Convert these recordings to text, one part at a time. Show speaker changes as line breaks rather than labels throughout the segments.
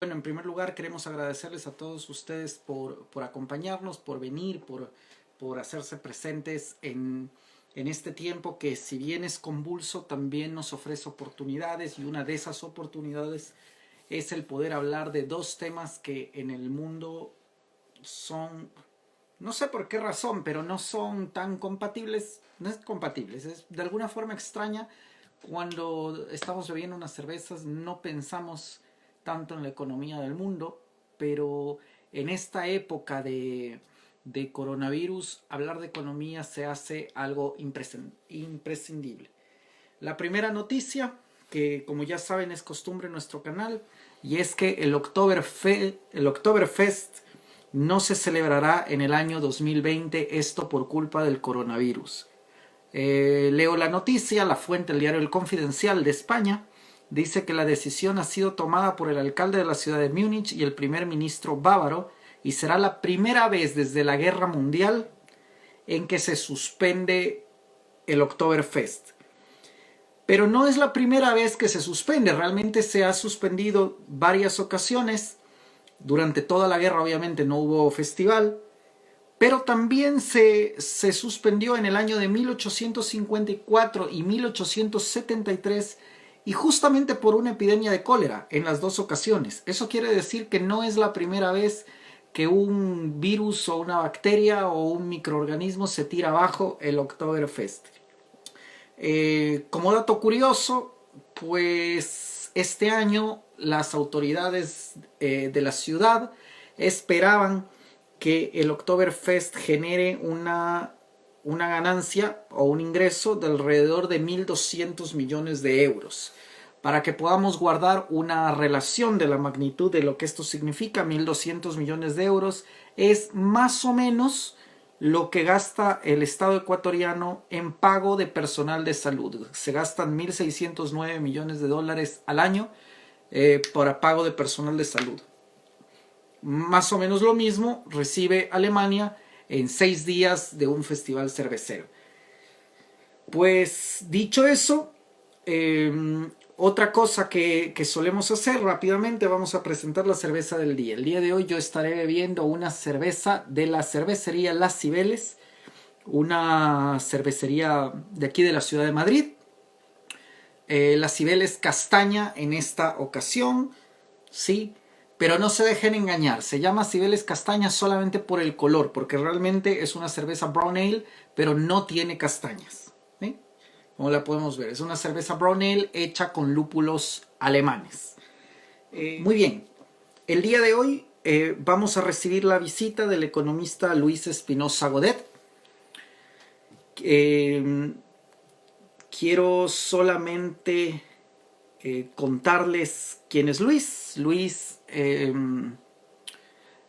Bueno, en primer lugar queremos agradecerles a todos ustedes por acompañarnos, por venir, por hacerse presentes en este tiempo que, si bien es convulso, también nos ofrece oportunidades, y una de esas oportunidades es el poder hablar de dos temas que en el mundo son, no sé por qué razón, pero no son tan compatibles. No es compatibles, es de alguna forma extraña. Cuando estamos bebiendo unas cervezas no pensamos tanto en la economía del mundo, pero en esta época de coronavirus hablar de economía se hace algo imprescindible. La primera noticia, que como ya saben es costumbre en nuestro canal, y es que el Oktoberfest no se celebrará en el año 2020, esto por culpa del coronavirus. Leo la noticia, la fuente, el diario El Confidencial de España, dice que la decisión ha sido tomada por el alcalde de la ciudad de Múnich y el primer ministro bávaro, y será la primera vez desde la Guerra Mundial en que se suspende el Oktoberfest. Pero no es la primera vez que se suspende, realmente se ha suspendido varias ocasiones. Durante toda la guerra obviamente no hubo festival, pero también se suspendió en el año de 1854 y 1873, y justamente por una epidemia de cólera en las dos ocasiones. Eso quiere decir que no es la primera vez que un virus o una bacteria o un microorganismo se tira abajo el Oktoberfest. Como dato curioso, pues este año las autoridades de la ciudad esperaban que el Oktoberfest genere una ganancia o un ingreso de alrededor de 1.200 millones de euros. Para que podamos guardar una relación de la magnitud de lo que esto significa, 1.200 millones de euros es más o menos lo que gasta el Estado ecuatoriano en pago de personal de salud. Se gastan 1.609 millones de dólares al año para pago de personal de salud. Más o menos lo mismo recibe Alemania en 6 días de un festival cervecero. Pues dicho eso, otra cosa que solemos hacer rápidamente, vamos a presentar la cerveza del día. El día de hoy yo estaré bebiendo una cerveza de la cervecería Las Cibeles, una cervecería de aquí de la ciudad de Madrid. Las Cibeles castaña en esta ocasión, sí, pero no se dejen engañar, se llama Cibeles castaña solamente por el color, porque realmente es una cerveza brown ale, pero no tiene castañas, ¿sí? Como la podemos ver, es una cerveza brown ale hecha con lúpulos alemanes. Muy bien, el día de hoy vamos a recibir la visita del economista Luis Espinosa Godet. Quiero solamente contarles quién es Luis. Luis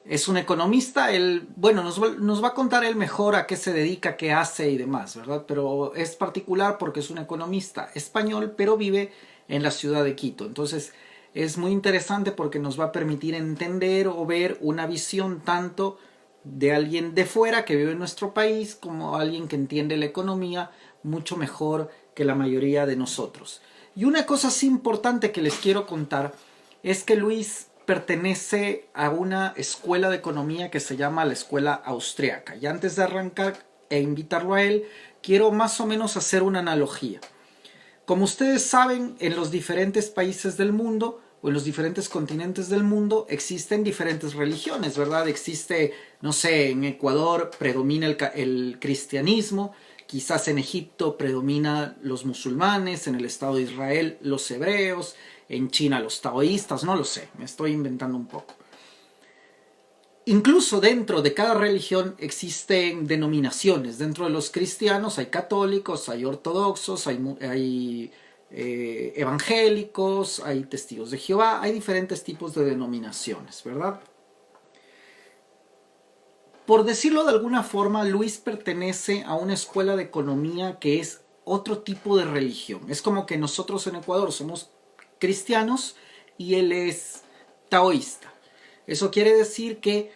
es un economista. Él, bueno, nos va a contar él mejor a qué se dedica, qué hace y demás, ¿verdad? Pero es particular porque es un economista español, pero vive en la ciudad de Quito. Entonces es muy interesante porque nos va a permitir entender o ver una visión tanto de alguien de fuera que vive en nuestro país como alguien que entiende la economía mucho mejor que la mayoría de nosotros. Y una cosa así importante que les quiero contar es que Luis pertenece a una escuela de economía que se llama la Escuela Austriaca. Y antes de arrancar e invitarlo a él, quiero más o menos hacer una analogía. Como ustedes saben, en los diferentes países del mundo o en los diferentes continentes del mundo existen diferentes religiones, ¿verdad? Existe, no sé, en Ecuador predomina el cristianismo, quizás en Egipto predomina los musulmanes, en el Estado de Israel los hebreos, en China los taoístas, no lo sé, me estoy inventando un poco. Incluso dentro de cada religión existen denominaciones. Dentro de los cristianos hay católicos, hay ortodoxos, hay evangélicos, hay testigos de Jehová, hay diferentes tipos de denominaciones, ¿verdad? Por decirlo de alguna forma, Luis pertenece a una escuela de economía que es otro tipo de religión. Es como que nosotros en Ecuador somos cristianos y él es taoísta. Eso quiere decir que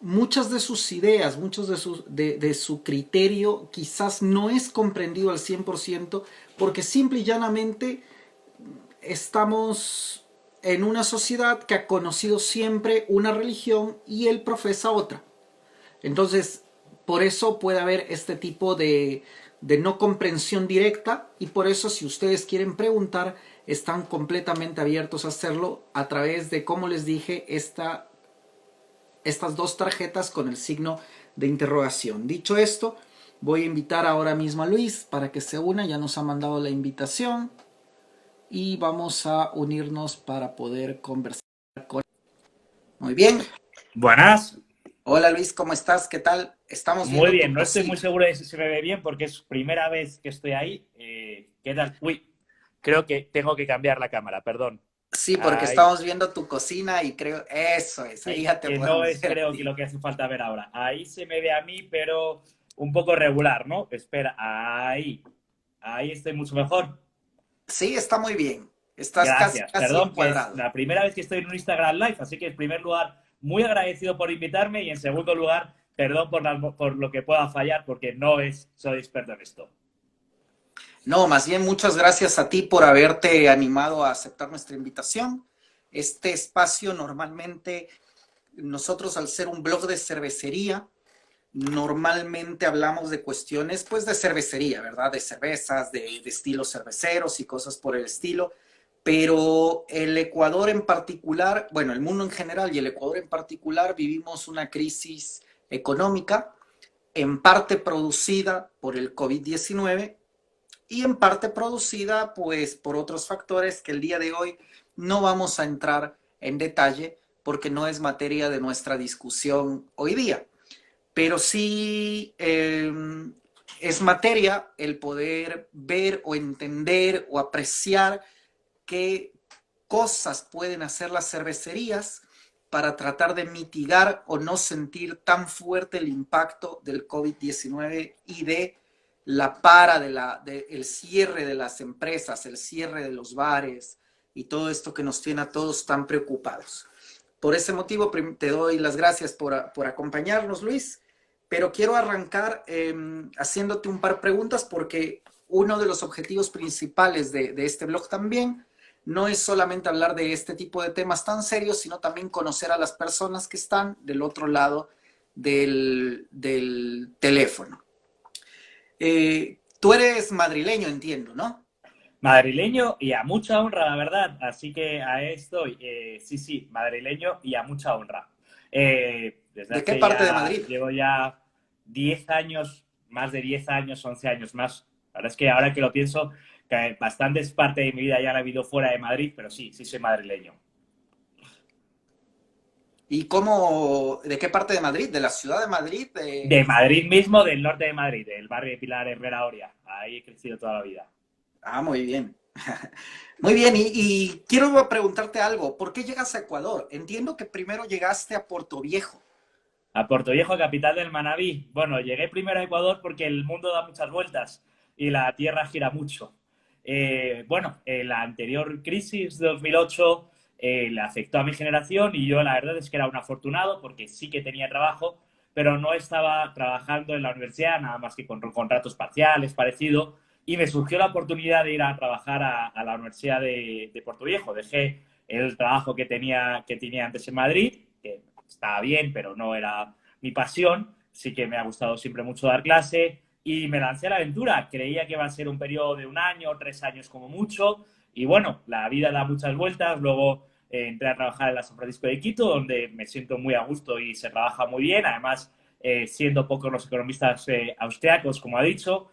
muchas de sus ideas, muchos de su criterio quizás no es comprendido al 100% porque simple y llanamente estamos en una sociedad que ha conocido siempre una religión y él profesa otra. Entonces, por eso puede haber este tipo de no comprensión directa y por eso si ustedes quieren preguntar, están completamente abiertos a hacerlo a través de, como les dije, estas dos tarjetas con el signo de interrogación. Dicho esto, voy a invitar ahora mismo a Luis para que se una, ya nos ha mandado la invitación y vamos a unirnos para poder conversar con él. Muy bien.
Buenas,
Hola Luis, ¿cómo estás? ¿Qué tal? Estamos
muy
viendo tu
bien. No estoy muy
cocina.
seguro de si se me ve bien porque es primera vez que estoy ahí. ¿Qué tal? Uy, creo que tengo que cambiar la cámara, perdón.
Sí, porque
Ahí,
estamos viendo tu cocina y creo, eso es, ahí
sí,
ya te
que no
podemos
es
ver a
creo que
ti.
lo que hace falta ver ahora. Ahí se me ve a mí, pero un poco regular, ¿no? Espera, ahí estoy mucho mejor.
Sí, está muy bien. Estás casi,
Gracias,
casi
perdón, que es
encuadrado.
la primera vez que estoy en un Instagram Live, así que en primer lugar, muy agradecido por invitarme y en segundo lugar, perdón por lo que pueda fallar porque no soy experto en esto.
No, más bien muchas gracias a ti por haberte animado a aceptar nuestra invitación. Este espacio normalmente, nosotros al ser un blog de cervecería, normalmente hablamos de cuestiones pues de cervecería, ¿verdad? De cervezas, de estilos cerveceros y cosas por el estilo. Pero el Ecuador en particular, bueno, el mundo en general y el Ecuador en particular vivimos una crisis económica en parte producida por el COVID-19 y en parte producida pues por otros factores que el día de hoy no vamos a entrar en detalle porque no es materia de nuestra discusión hoy día. Pero sí es materia el poder ver o entender o apreciar qué cosas pueden hacer las cervecerías para tratar de mitigar o no sentir tan fuerte el impacto del COVID-19 y de la para, el cierre de las empresas, el cierre de los bares y todo esto que nos tiene a todos tan preocupados. Por ese motivo te doy las gracias por acompañarnos, Luis, pero quiero arrancar haciéndote un par de preguntas porque uno de los objetivos principales de este blog también no es solamente hablar de este tipo de temas tan serios, sino también conocer a las personas que están del otro lado del teléfono. Tú eres madrileño, entiendo, ¿no?
Madrileño y a mucha honra, la verdad. Así que a estoy. Sí, sí, madrileño y a mucha honra. Desde
¿De qué
hace
parte de
ya,
Madrid?
llevo ya 10 años, más de 10 años, 11 años más. La verdad es que ahora que lo pienso, que bastantes parte de mi vida ya la he vivido fuera de Madrid, pero sí, sí soy madrileño.
¿Y cómo, de qué parte de Madrid? ¿De la ciudad de Madrid?
De Madrid mismo, del norte de Madrid, del barrio de Pilar Herrera Oria. Ahí he crecido toda la vida.
Ah, muy bien. Muy bien, y quiero preguntarte algo. ¿Por qué llegas a Ecuador? Entiendo que primero llegaste a Puerto Viejo.
A Puerto Viejo, capital del Manabí. Bueno, llegué primero a Ecuador porque el mundo da muchas vueltas y la Tierra gira mucho. La anterior crisis de 2008 le afectó a mi generación y yo la verdad es que era un afortunado porque sí que tenía trabajo, pero no estaba trabajando en la universidad, nada más que con contratos parciales, parecido, y me surgió la oportunidad de ir a trabajar a la Universidad de Puerto Viejo. Dejé el trabajo que tenía antes en Madrid, que estaba bien, pero no era mi pasión. Sí que me ha gustado siempre mucho dar clase y me lancé a la aventura. Creía que iba a ser un periodo de un año, 3 años como mucho. Y bueno, la vida da muchas vueltas. Luego entré a trabajar en la San Francisco de Quito, donde me siento muy a gusto y se trabaja muy bien. Además, siendo pocos los economistas austriacos, como ha dicho,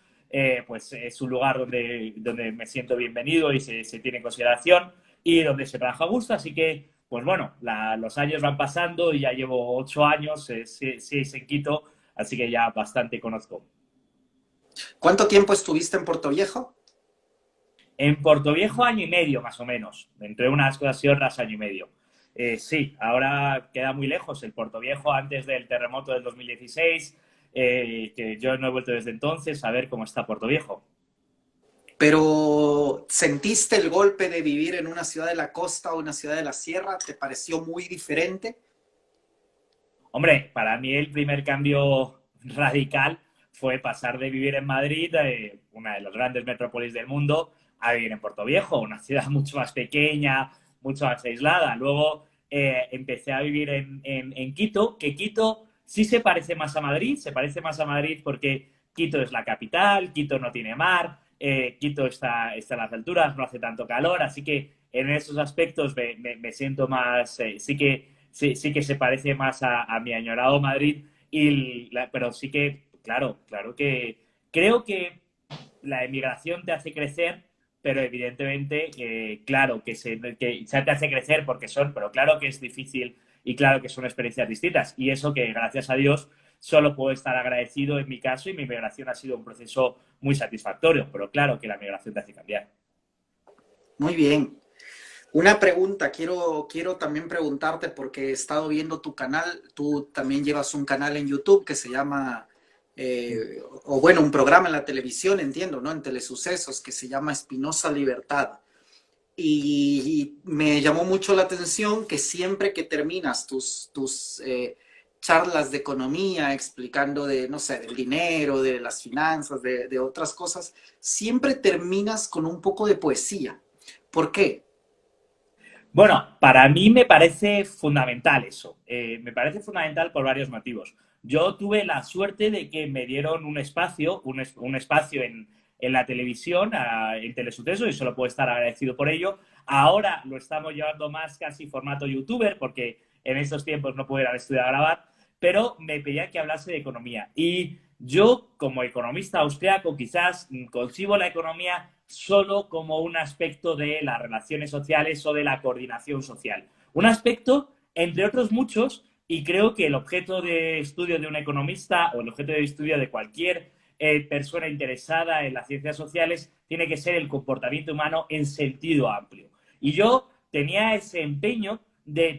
pues es un lugar donde me siento bienvenido y se tiene en consideración y donde se trabaja a gusto. Así que pues bueno, los años van pasando y ya llevo 8 años, 6 en Quito, así que ya bastante conozco.
¿Cuánto tiempo estuviste en Puerto Viejo?
En Puerto Viejo, año y medio más o menos, entre unas cosas y otras, año y medio. Sí, ahora queda muy lejos el Puerto Viejo antes del terremoto del 2016, que yo no he vuelto desde entonces a ver cómo está Puerto Viejo.
Pero ¿sentiste el golpe de vivir en una ciudad de la costa o una ciudad de la sierra? ¿Te pareció muy diferente?
Hombre, para mí el primer cambio radical fue pasar de vivir en Madrid, una de las grandes metrópolis del mundo, a vivir en Puerto Viejo, una ciudad mucho más pequeña, mucho más aislada. Luego empecé a vivir en Quito, que Quito sí se parece más a Madrid, se parece más a Madrid porque Quito es la capital, Quito no tiene mar, Quito está en las alturas, no hace tanto calor, así que en esos aspectos me siento más, sí que se parece más a mi añorado Madrid, pero sí que, claro que creo que la emigración te hace crecer, pero evidentemente, claro que ya te hace crecer pero claro que es difícil y claro que son experiencias distintas. Y eso que, gracias a Dios, solo puedo estar agradecido en mi caso y mi migración ha sido un proceso muy satisfactorio, pero claro que la migración te hace cambiar.
Muy bien. Una pregunta, quiero también preguntarte porque he estado viendo tu canal, tú también llevas un canal en YouTube que se llama, o bueno, un programa en la televisión, entiendo, ¿no? En Telesucesos, que se llama Espinosa Libertad. Y me llamó mucho la atención que siempre que terminas tus charlas de economía, explicando de, no sé, del dinero, de las finanzas, de otras cosas, siempre terminas con un poco de poesía. ¿Por qué?
Bueno, para mí me parece fundamental eso. Me parece fundamental por varios motivos. Yo tuve la suerte de que me dieron un espacio, un espacio en la televisión, en Telesuceso, y solo puedo estar agradecido por ello. Ahora lo estamos llevando más casi formato youtuber, porque en estos tiempos no puedo ir al estudio a grabar, pero me pedían que hablase de economía. Y yo, como economista austriaco, quizás concibo la economía solo como un aspecto de las relaciones sociales o de la coordinación social. Un aspecto, entre otros muchos, y creo que el objeto de estudio de un economista o el objeto de estudio de cualquier persona interesada en las ciencias sociales tiene que ser el comportamiento humano en sentido amplio. Y yo tenía ese empeño de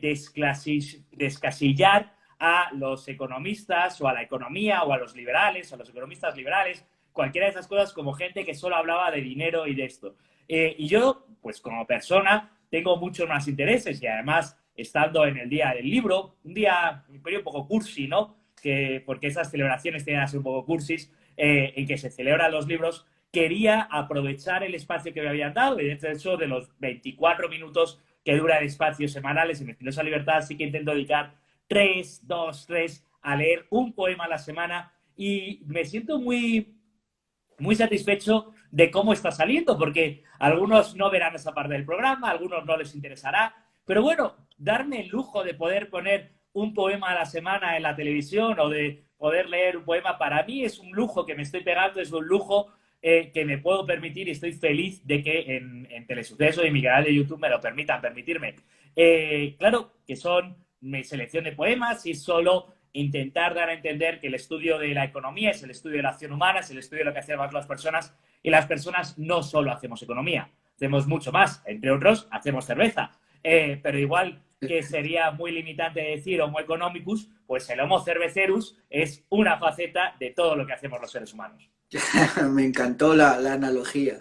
descasillar a los economistas o a la economía o a los liberales o a los economistas liberales, cualquiera de esas cosas, como gente que solo hablaba de dinero y de esto. Y yo, pues como persona, tengo muchos más intereses y además, estando en el día del libro, un día, un periodo un poco cursi, ¿no? Porque esas celebraciones tienen que ser un poco cursis, en que se celebran los libros, quería aprovechar el espacio que me habían dado y de hecho de los 24 minutos que dura el espacio semanales en Espinosa Libertad, sí que intento dedicar 3 a leer un poema a la semana y me siento muy satisfecho de cómo está saliendo, porque algunos no verán esa parte del programa, algunos no les interesará, pero bueno, darme el lujo de poder poner un poema a la semana en la televisión o de poder leer un poema, para mí es un lujo que me estoy pegando, es un lujo que me puedo permitir y estoy feliz de que en Telesuceso y en mi canal de YouTube me lo permitan permitirme. Claro que son mi selección de poemas y solo intentar dar a entender que el estudio de la economía es el estudio de la acción humana, es el estudio de lo que hacemos las personas, y las personas no solo hacemos economía, hacemos mucho más, entre otros, hacemos cerveza. Pero igual que sería muy limitante decir Homo economicus, pues el Homo cervecerus es una faceta de todo lo que hacemos los seres humanos.
Me encantó la analogía.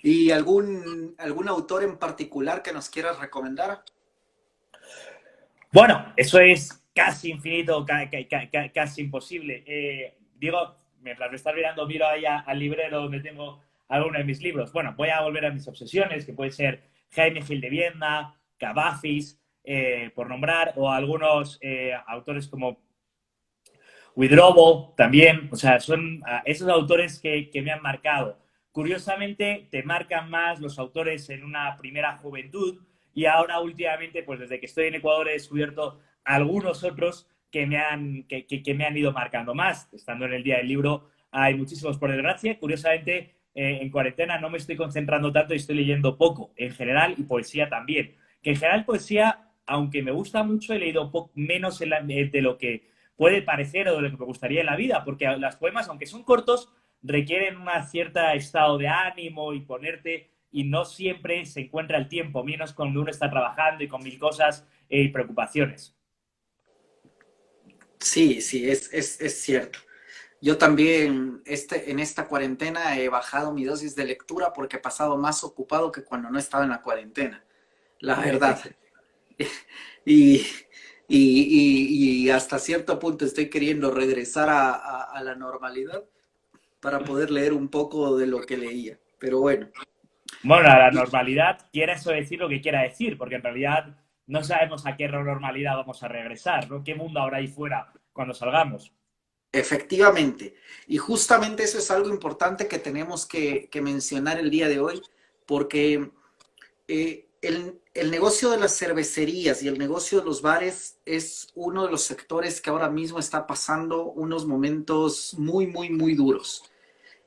¿Y algún autor en particular que nos quieras recomendar?
Bueno, eso es casi infinito, casi imposible. Digo, mientras me estás mirando, miro ahí al librero donde tengo algunos de mis libros. Bueno, voy a volver a mis obsesiones, que puede ser Jaime Gil de Viedma, Cavafis, por nombrar, o algunos autores como Withrow también. O sea, son esos autores que me han marcado. Curiosamente, te marcan más los autores en una primera juventud y ahora últimamente, pues desde que estoy en Ecuador he descubierto algunos otros que me han ido marcando más. Estando en el Día del Libro hay muchísimos por desgracia. Curiosamente, en cuarentena no me estoy concentrando tanto y estoy leyendo poco en general y poesía también. Que en general poesía, aunque me gusta mucho, he leído menos de lo que puede parecer o de lo que me gustaría en la vida, porque las poemas, aunque son cortos, requieren un cierto estado de ánimo y ponerte, y no siempre se encuentra el tiempo, menos cuando uno está trabajando y con mil cosas y preocupaciones.
Sí, sí, es cierto. Yo también en esta cuarentena he bajado mi dosis de lectura porque he pasado más ocupado que cuando no estaba en la cuarentena, la verdad. Y, y hasta cierto punto estoy queriendo regresar a la normalidad para poder leer un poco de lo que leía. Pero bueno.
Bueno, la normalidad quiere eso decir lo que quiera decir, porque en realidad no sabemos a qué normalidad vamos a regresar, ¿no? ¿Qué mundo habrá ahí fuera cuando salgamos?
Efectivamente. Y justamente eso es algo importante que tenemos que mencionar el día de hoy, porque el negocio de las cervecerías y el negocio de los bares es uno de los sectores que ahora mismo está pasando unos momentos muy, muy, muy duros.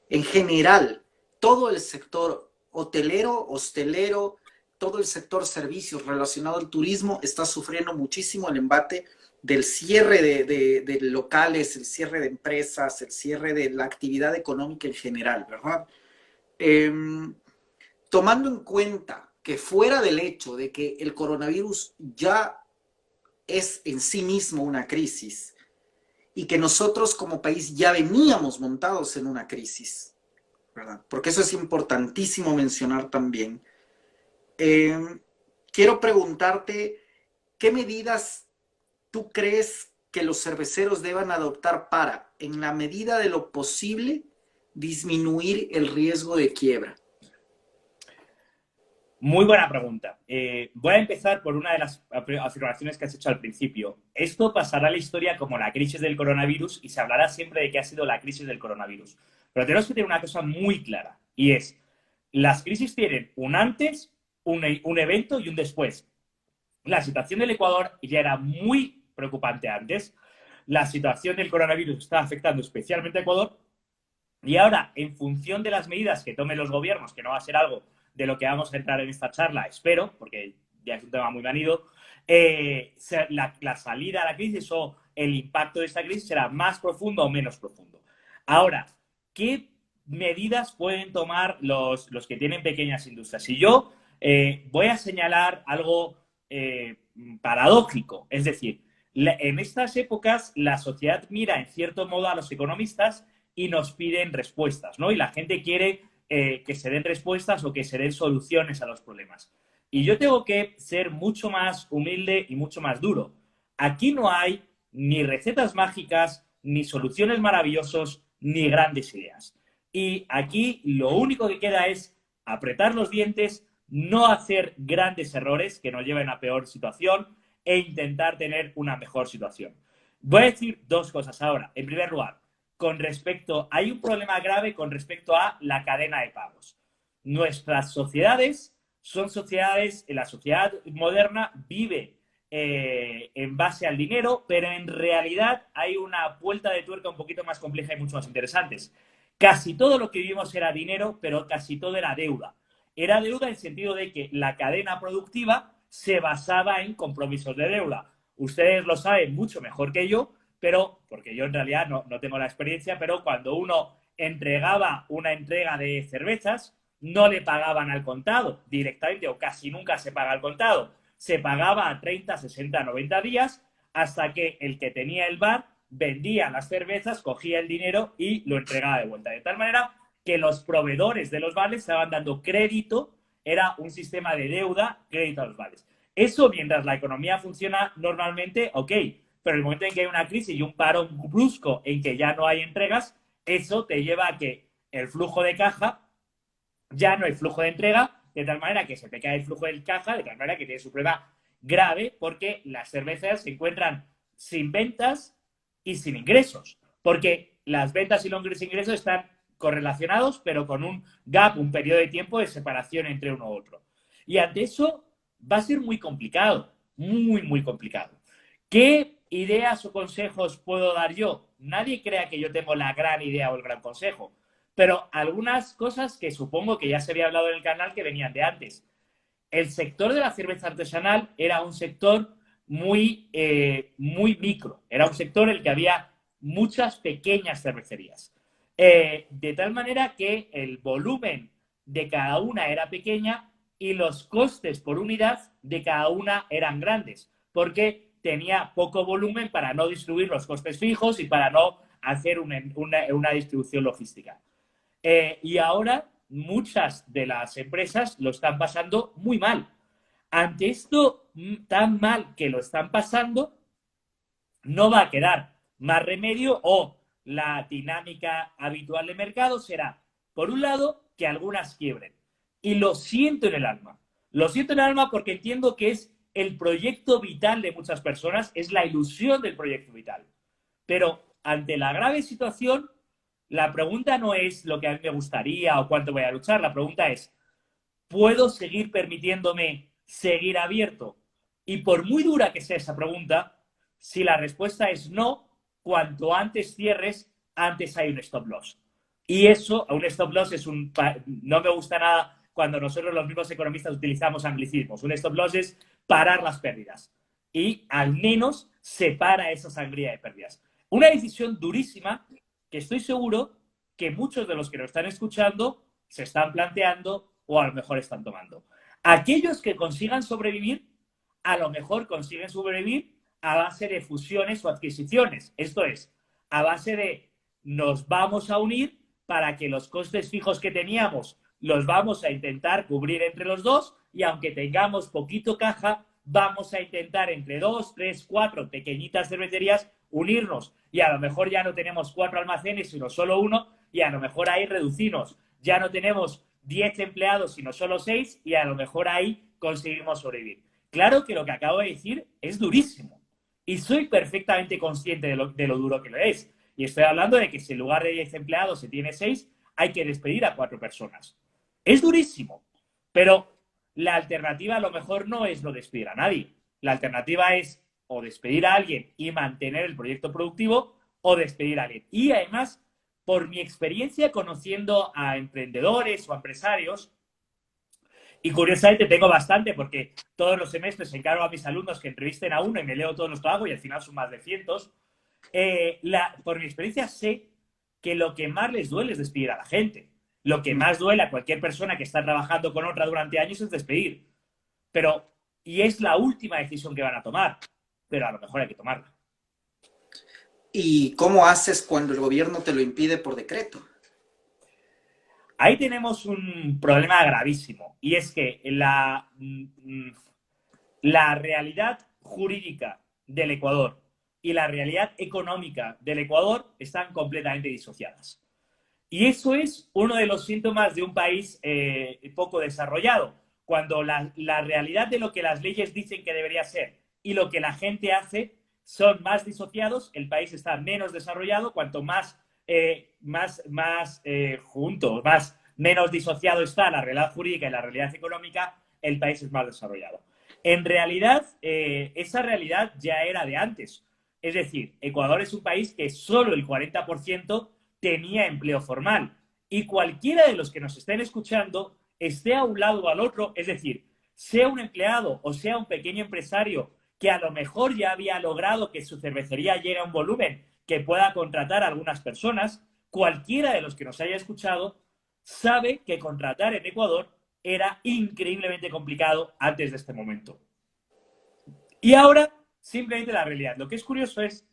En general, todo el sector hotelero, hostelero, todo el sector servicios relacionado al turismo está sufriendo muchísimo el embate del cierre de locales, el cierre de empresas, el cierre de la actividad económica en general, ¿verdad? Eh, Tomando en cuenta que fuera del hecho de que el coronavirus ya es en sí mismo una crisis y que nosotros como país ya veníamos montados en una crisis, ¿verdad? Porque eso es importantísimo mencionar también. Eh, Quiero preguntarte, ¿qué medidas tú crees que los cerveceros deban adoptar para, en la medida de lo posible, disminuir el riesgo de quiebra?
Muy buena pregunta. Voy a empezar por una de las afirmaciones que has hecho al principio. Esto pasará a la historia como la crisis del coronavirus y se hablará siempre de que ha sido la crisis del coronavirus. Pero tenemos que tener una cosa muy clara y es, las crisis tienen un antes, un evento y un después. La situación del Ecuador ya era muy preocupante antes. La situación del coronavirus está afectando especialmente a Ecuador y ahora, en función de las medidas que tomen los gobiernos, que no va a ser algo de lo que vamos a entrar en esta charla, espero, porque ya es un tema muy manido, la salida a la crisis o el impacto de esta crisis será más profundo o menos profundo. Ahora, ¿qué medidas pueden tomar los que tienen pequeñas industrias? Y yo voy a señalar algo paradójico, es decir, en estas épocas la sociedad mira en cierto modo a los economistas y nos piden respuestas, ¿no? Y la gente quiere que se den respuestas o que se den soluciones a los problemas. Y yo tengo que ser mucho más humilde y mucho más duro. Aquí no hay ni recetas mágicas, ni soluciones maravillosos, ni grandes ideas. Y aquí lo único que queda es apretar los dientes, no hacer grandes errores que nos lleven a peor situación e intentar tener una mejor situación. Voy a decir dos cosas ahora. En primer lugar, hay un problema grave con respecto a la cadena de pagos. Nuestras sociedades son sociedades, la sociedad moderna vive en base al dinero, pero en realidad hay una vuelta de tuerca un poquito más compleja y mucho más interesante. Casi todo lo que vivimos era dinero, pero casi todo era deuda. Era deuda en el sentido de que la cadena productiva se basaba en compromisos de deuda. Ustedes lo saben mucho mejor que yo, pero porque yo en realidad no tengo la experiencia, pero cuando uno entregaba una entrega de cervezas, no le pagaban al contado directamente o casi nunca se paga al contado. Se pagaba a 30, 60, 90 días hasta que el que tenía el bar vendía las cervezas, cogía el dinero y lo entregaba de vuelta. De tal manera que los proveedores de los bares estaban dando crédito, era un sistema de deuda, crédito a los bares. Eso mientras la economía funciona normalmente, ok, pero el momento en que hay una crisis y un paro brusco en que ya no hay entregas, eso te lleva a que el flujo de caja, ya no hay flujo de entrega, de tal manera que se te cae el flujo de caja, de tal manera que tienes un problema grave porque las cervezas se encuentran sin ventas y sin ingresos, porque las ventas y los ingresos están correlacionados, pero con un gap, un periodo de tiempo de separación entre uno u otro. Y ante eso va a ser muy complicado, muy, muy complicado. ¿Qué ideas o consejos puedo dar yo? Nadie crea que yo tengo la gran idea o el gran consejo, pero algunas cosas que supongo que ya se había hablado en el canal que venían de antes. El sector de la cerveza artesanal era un sector muy micro, era un sector en el que había muchas pequeñas cervecerías. De tal manera que el volumen de cada una era pequeña y los costes por unidad de cada una eran grandes, porque tenía poco volumen para no distribuir los costes fijos y para no hacer una distribución logística. Y ahora muchas de las empresas lo están pasando muy mal. Ante esto tan mal que lo están pasando, no va a quedar más remedio o la dinámica habitual de mercado será, por un lado, que algunas quiebren. y lo siento en el alma. Lo siento en el alma porque entiendo que es el proyecto vital de muchas personas, es la ilusión del proyecto vital. Pero ante la grave situación, la pregunta no es lo que a mí me gustaría o cuánto voy a luchar, la pregunta es, ¿puedo seguir permitiéndome seguir abierto? Y por muy dura que sea esa pregunta, si la respuesta es no, cuanto antes cierres, antes hay un stop loss. Y eso, un stop loss es un... No me gusta nada cuando nosotros los mismos economistas utilizamos anglicismos. Un stop loss es parar las pérdidas. Y al menos separa esa sangría de pérdidas. Una decisión durísima que estoy seguro que muchos de los que nos están escuchando se están planteando o a lo mejor están tomando. Aquellos que consigan sobrevivir, a lo mejor consiguen sobrevivir a base de fusiones o adquisiciones. Esto es, a base de nos vamos a unir para que los costes fijos que teníamos los vamos a intentar cubrir entre los dos y aunque tengamos poquito caja, vamos a intentar entre 2, 3, 4 pequeñitas cervecerías unirnos y a lo mejor ya no tenemos 4 almacenes sino solo uno y a lo mejor ahí reducirnos. Ya no tenemos 10 empleados sino solo 6 y a lo mejor ahí conseguimos sobrevivir. Claro que lo que acabo de decir es durísimo y soy perfectamente consciente de lo duro que lo es. Y estoy hablando de que si en lugar de 10 empleados se tiene 6, hay que despedir a 4 personas. Es durísimo, pero la alternativa a lo mejor no es no despedir a nadie. La alternativa es o despedir a alguien y mantener el proyecto productivo o despedir a alguien. Y además, por mi experiencia conociendo a emprendedores o a empresarios, y curiosamente tengo bastante porque todos los semestres encargo a mis alumnos que entrevisten a uno y me leo todos los trabajos y al final son más de cientos. Por mi experiencia sé que lo que más les duele es despedir a la gente. Lo que más duele a cualquier persona que está trabajando con otra durante años es despedir. Pero, y es la última decisión que van a tomar, pero a lo mejor hay que tomarla.
¿Y cómo haces cuando el gobierno te lo impide por decreto?
Ahí tenemos un problema gravísimo y es que la realidad jurídica del Ecuador y la realidad económica del Ecuador están completamente disociadas. Y eso es uno de los síntomas de un país poco desarrollado, cuando la realidad de lo que las leyes dicen que debería ser y lo que la gente hace son más disociados, el país está menos desarrollado, cuanto juntos, menos disociado está la realidad jurídica y la realidad económica, el país es más desarrollado. En realidad, esa realidad ya era de antes. Es decir, Ecuador es un país que solo el 40% tenía empleo formal. Y cualquiera de los que nos estén escuchando esté a un lado o al otro, es decir, sea un empleado o sea un pequeño empresario que a lo mejor ya había logrado que su cervecería llegue a un volumen que pueda contratar a algunas personas, cualquiera de los que nos haya escuchado sabe que contratar en Ecuador era increíblemente complicado antes de este momento. Y ahora, simplemente la realidad. Lo que es curioso es,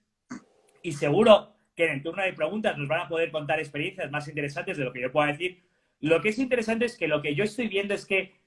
y seguro que en el turno de preguntas nos van a poder contar experiencias más interesantes de lo que yo pueda decir, lo que es interesante es que lo que yo estoy viendo es que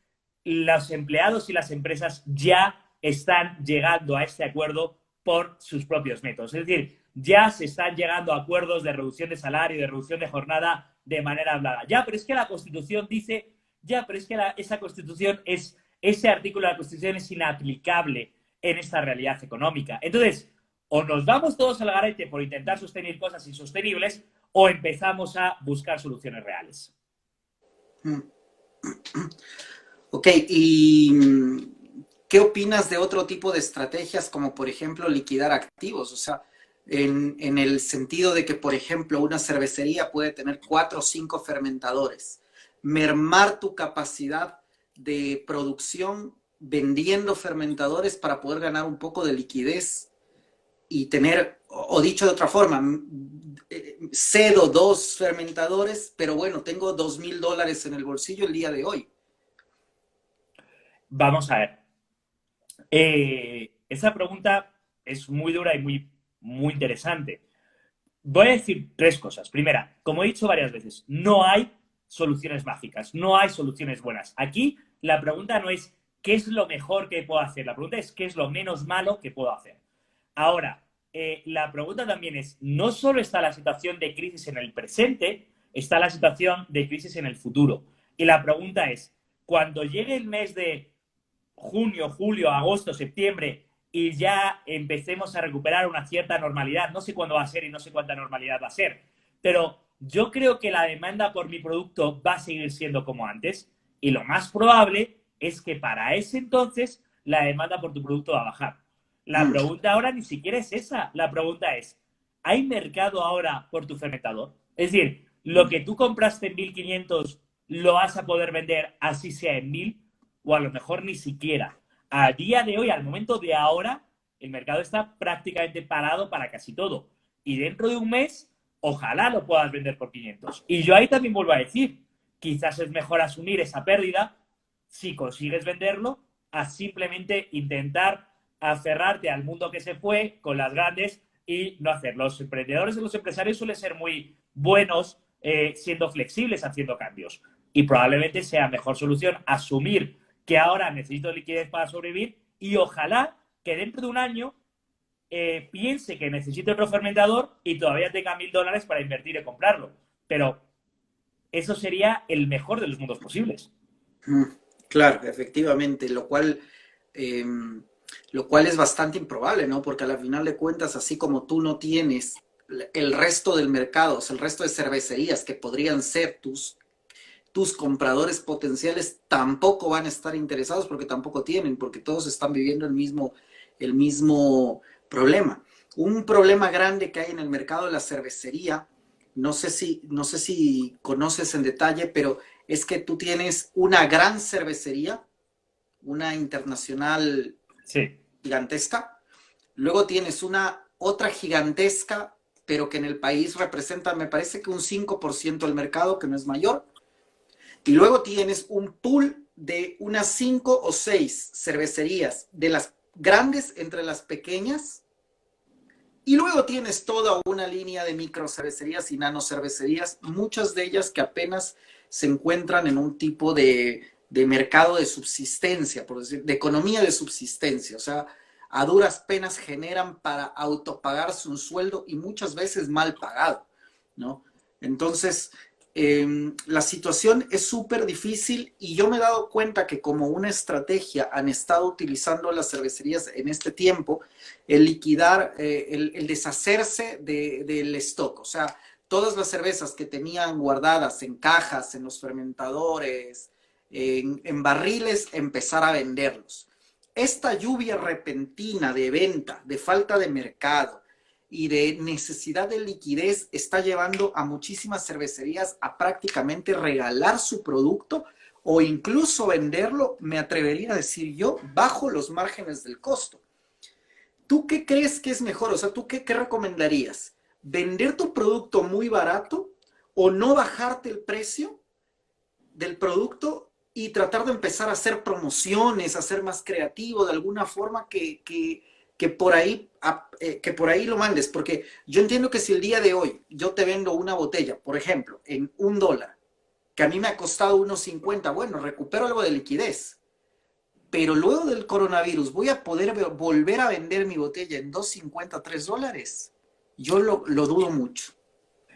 los empleados y las empresas ya están llegando a este acuerdo por sus propios métodos. Es decir, ya se están llegando a acuerdos de reducción de salario y de reducción de jornada de manera hablada. Ya, pero es que la Constitución dice, ya, pero es que esa Constitución ese artículo de la Constitución es inaplicable en esta realidad económica. Entonces, o nos vamos todos al garete por intentar sostener cosas insostenibles o empezamos a buscar soluciones reales.
Ok, ¿y qué opinas de otro tipo de estrategias como por ejemplo liquidar activos? O sea, en el sentido de que, por ejemplo, una cervecería puede tener 4 o 5 fermentadores, mermar tu capacidad de producción vendiendo fermentadores para poder ganar un poco de liquidez y tener, o dicho de otra forma, cedo 2 fermentadores, pero bueno, tengo $2,000 en el bolsillo el día de hoy.
Vamos a ver. Esa pregunta es muy dura y muy interesante. Voy a decir 3 cosas. Primera, como he dicho varias veces, no hay soluciones mágicas, no hay soluciones buenas. Aquí la pregunta no es qué es lo mejor que puedo hacer, la pregunta es qué es lo menos malo que puedo hacer. Ahora, la pregunta también es, no solo está la situación de crisis en el presente, está la situación de crisis en el futuro. Y la pregunta es, cuando llegue el mes de junio, julio, agosto, septiembre y ya empecemos a recuperar una cierta normalidad, no sé cuándo va a ser y no sé cuánta normalidad va a ser, pero yo creo que la demanda por mi producto va a seguir siendo como antes y lo más probable es que para ese entonces la demanda por tu producto va a bajar. La
Mm,
pregunta ahora ni siquiera es esa, la pregunta es, ¿hay mercado ahora por tu fermentador? Es decir, lo
mm,
que tú compraste en 1500 lo vas a poder vender así sea en 1000 o a lo mejor ni siquiera. A día de hoy, al momento de ahora, el mercado está prácticamente parado para casi todo. Y dentro de un mes, ojalá lo puedas vender por 500. Y yo ahí también vuelvo a decir, quizás es mejor asumir esa pérdida si consigues venderlo a simplemente intentar aferrarte al mundo que se fue con las grandes y no hacer. Los emprendedores y los empresarios suelen ser muy buenos siendo flexibles, haciendo cambios. Y probablemente sea mejor solución asumir que ahora necesito liquidez para sobrevivir y ojalá que dentro de un año piense que necesito otro fermentador y todavía tenga $1000 para invertir y comprarlo. Pero eso sería el mejor de los mundos posibles.
mm. Claro, efectivamente, eh, lo cual es bastante improbable, ¿no? Porque a la final de cuentas, así como tú no tienes el resto del mercado, o sea, el resto de cervecerías que podrían ser tus compradores potenciales tampoco van a estar interesados porque tampoco tienen, porque todos están viviendo el mismo problema. Un problema grande que hay en el mercado de la cervecería, no sé si conoces en detalle, pero es que tú tienes una gran cervecería, una internacional
Sí.
gigantesca, luego tienes una otra gigantesca, pero que en el país representa, me parece que un 5% del mercado, que no es mayor, y luego tienes un pool de unas 5 o 6 cervecerías, de las grandes entre las pequeñas, y luego tienes toda una línea de micro cervecerías y nano cervecerías, muchas de ellas que apenas se encuentran en un tipo de mercado de subsistencia, por decir, de economía de subsistencia, o sea, a duras penas generan para autopagarse un sueldo y muchas veces mal pagado, ¿no? Entonces, la situación es súper difícil y yo me he dado cuenta que como una estrategia han estado utilizando las cervecerías en este tiempo el liquidar, el deshacerse del stock, o sea, todas las cervezas que tenían guardadas en cajas, en los fermentadores, barriles, empezar a venderlos. Esta lluvia repentina de venta, de falta de mercado, y de necesidad de liquidez está llevando a muchísimas cervecerías a prácticamente regalar su producto o incluso venderlo, me atrevería a decir yo, bajo los márgenes del costo. ¿Tú qué crees que es mejor? O sea, ¿tú qué recomendarías? ¿Vender tu producto muy barato o no bajarte el precio del producto y tratar de empezar a hacer promociones, a ser más creativo de alguna forma que por ahí lo mandes? Porque yo entiendo que si el día de hoy yo te vendo una botella, por ejemplo, en $1, que a mí me ha costado 1.50, bueno, recupero algo de liquidez. Pero luego del coronavirus, ¿voy a poder volver a vender mi botella en 2.50, $3? Yo lo dudo mucho.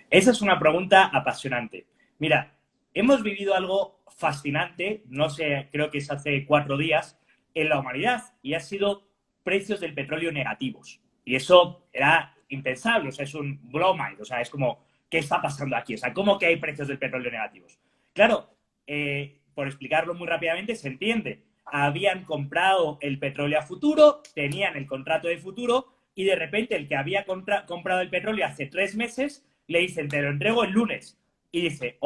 Esa es una pregunta apasionante. Mira, hemos vivido algo fascinante, no sé, creo que es hace 4 días, en la humanidad, y ha sido precios del petróleo negativos. Y eso era impensable, o sea, es un bromide, o sea, es como, ¿qué está pasando aquí? O sea, ¿cómo que hay precios del petróleo negativos? Claro, por explicarlo muy rápidamente, se entiende. Habían comprado el petróleo a futuro, tenían el contrato de futuro, y de repente el que había comprado el petróleo hace 3 meses le dicen, te lo entrego el lunes. Y dice,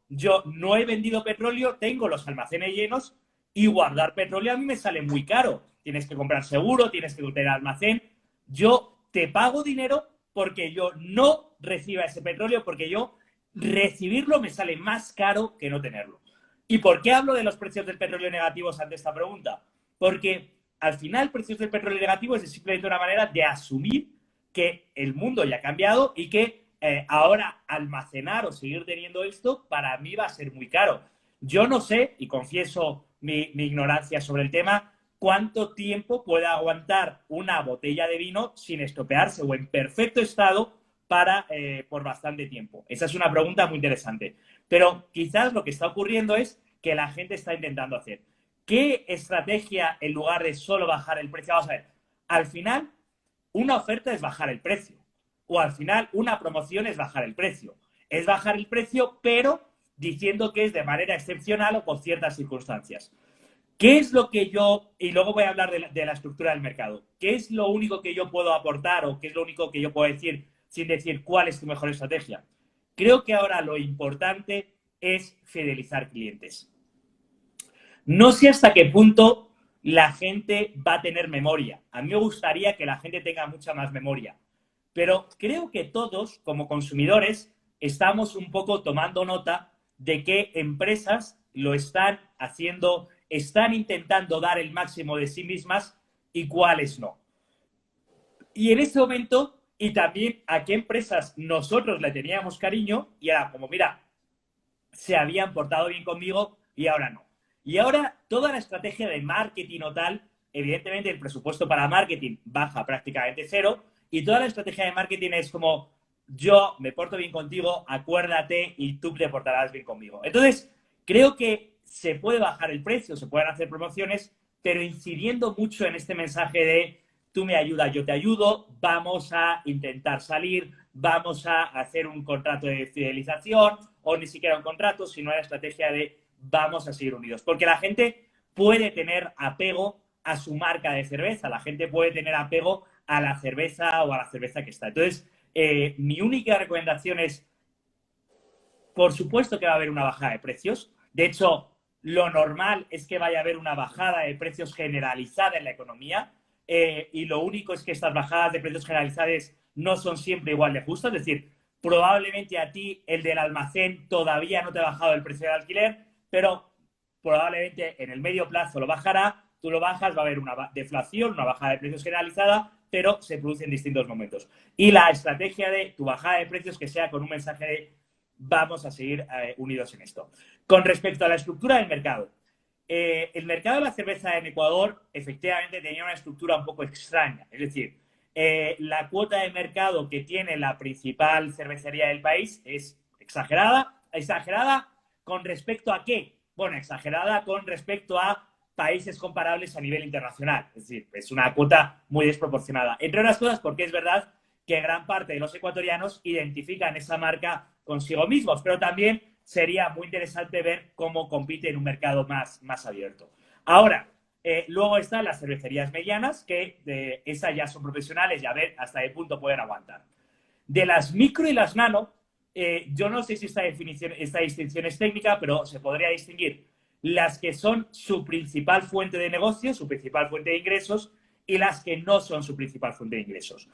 yo no he vendido petróleo, tengo los almacenes llenos y guardar petróleo a mí me sale muy caro. Tienes que comprar seguro, tienes que tener almacén. Yo te pago dinero porque yo no reciba ese petróleo, porque yo recibirlo me sale más caro que no tenerlo. ¿Y por qué hablo de los precios del petróleo negativos ante esta pregunta? Porque al final precios del petróleo negativos es simplemente una manera de asumir que el mundo ya ha cambiado y que ahora almacenar o seguir teniendo esto para mí va a ser muy caro. Yo no sé, y confieso mi ignorancia sobre el tema, cuánto tiempo puede aguantar una botella de vino sin estropearse o en perfecto estado por bastante tiempo. Esa es una pregunta muy interesante. Pero quizás lo que está ocurriendo es que la gente está intentando hacer. ¿Qué estrategia en lugar de solo bajar el precio? Vamos a ver, al final, una oferta es bajar el precio. O al final, una promoción es bajar el precio. Es bajar el precio, pero diciendo que es de manera excepcional o con ciertas circunstancias. ¿Qué es lo que yo, y luego voy a hablar de la estructura del mercado, qué es lo único que yo puedo aportar o qué es lo único que yo puedo decir sin decir cuál es tu mejor estrategia? Creo que ahora lo importante es fidelizar clientes. No sé hasta qué punto la gente va a tener memoria. A mí me gustaría que la gente tenga mucha más memoria. Pero creo que todos, como consumidores, estamos un poco tomando nota de que empresas lo están haciendo, están intentando dar el máximo de sí mismas y cuáles no. Y en este momento, y también a qué empresas nosotros le teníamos cariño, y era como, mira, se habían portado bien conmigo y ahora no. Y ahora toda la estrategia de marketing o tal, evidentemente el presupuesto para marketing baja prácticamente cero y toda la estrategia de marketing es como yo me porto bien contigo, acuérdate y tú te portarás bien conmigo. Entonces, creo que se puede bajar el precio, se pueden hacer promociones, pero incidiendo mucho en este mensaje de tú me ayudas, yo te ayudo, vamos a intentar salir, vamos a hacer un contrato de fidelización o ni siquiera un contrato, sino la estrategia de vamos a seguir unidos. Porque la gente puede tener apego a su marca de cerveza, la gente puede tener apego a la cerveza o a la cerveza que está. Entonces, mi única recomendación es, por supuesto que va a haber una bajada de precios. De hecho, lo normal es que vaya a haber una bajada de precios generalizada en la economía y lo único es que estas bajadas de precios generalizadas no son siempre igual de justas. Es decir, probablemente a ti el del almacén todavía no te ha bajado el precio del alquiler, pero probablemente en el medio plazo lo bajará, tú lo bajas, va a haber una deflación, una bajada de precios generalizada, pero se produce en distintos momentos. Y la estrategia de tu bajada de precios que sea con un mensaje de vamos a seguir unidos en esto. Con respecto a la estructura del mercado, el mercado de la cerveza en Ecuador efectivamente tenía una estructura un poco extraña. Es decir, la cuota de mercado que tiene la principal cervecería del país es exagerada. ¿Exagerada con respecto a qué? Bueno, exagerada con respecto a países comparables a nivel internacional. Es decir, es una cuota muy desproporcionada. Entre otras cosas, porque es verdad que gran parte de los ecuatorianos identifican esa marca consigo mismos, pero también sería muy interesante ver cómo compite en un mercado más abierto. Ahora, luego están las cervecerías medianas, que esas ya son profesionales y a ver hasta qué punto pueden aguantar. De las micro y las nano, yo no sé si esta distinción es técnica, pero se podría distinguir las que son su principal fuente de negocio, su principal fuente de ingresos, y las que no son su principal fuente de ingresos.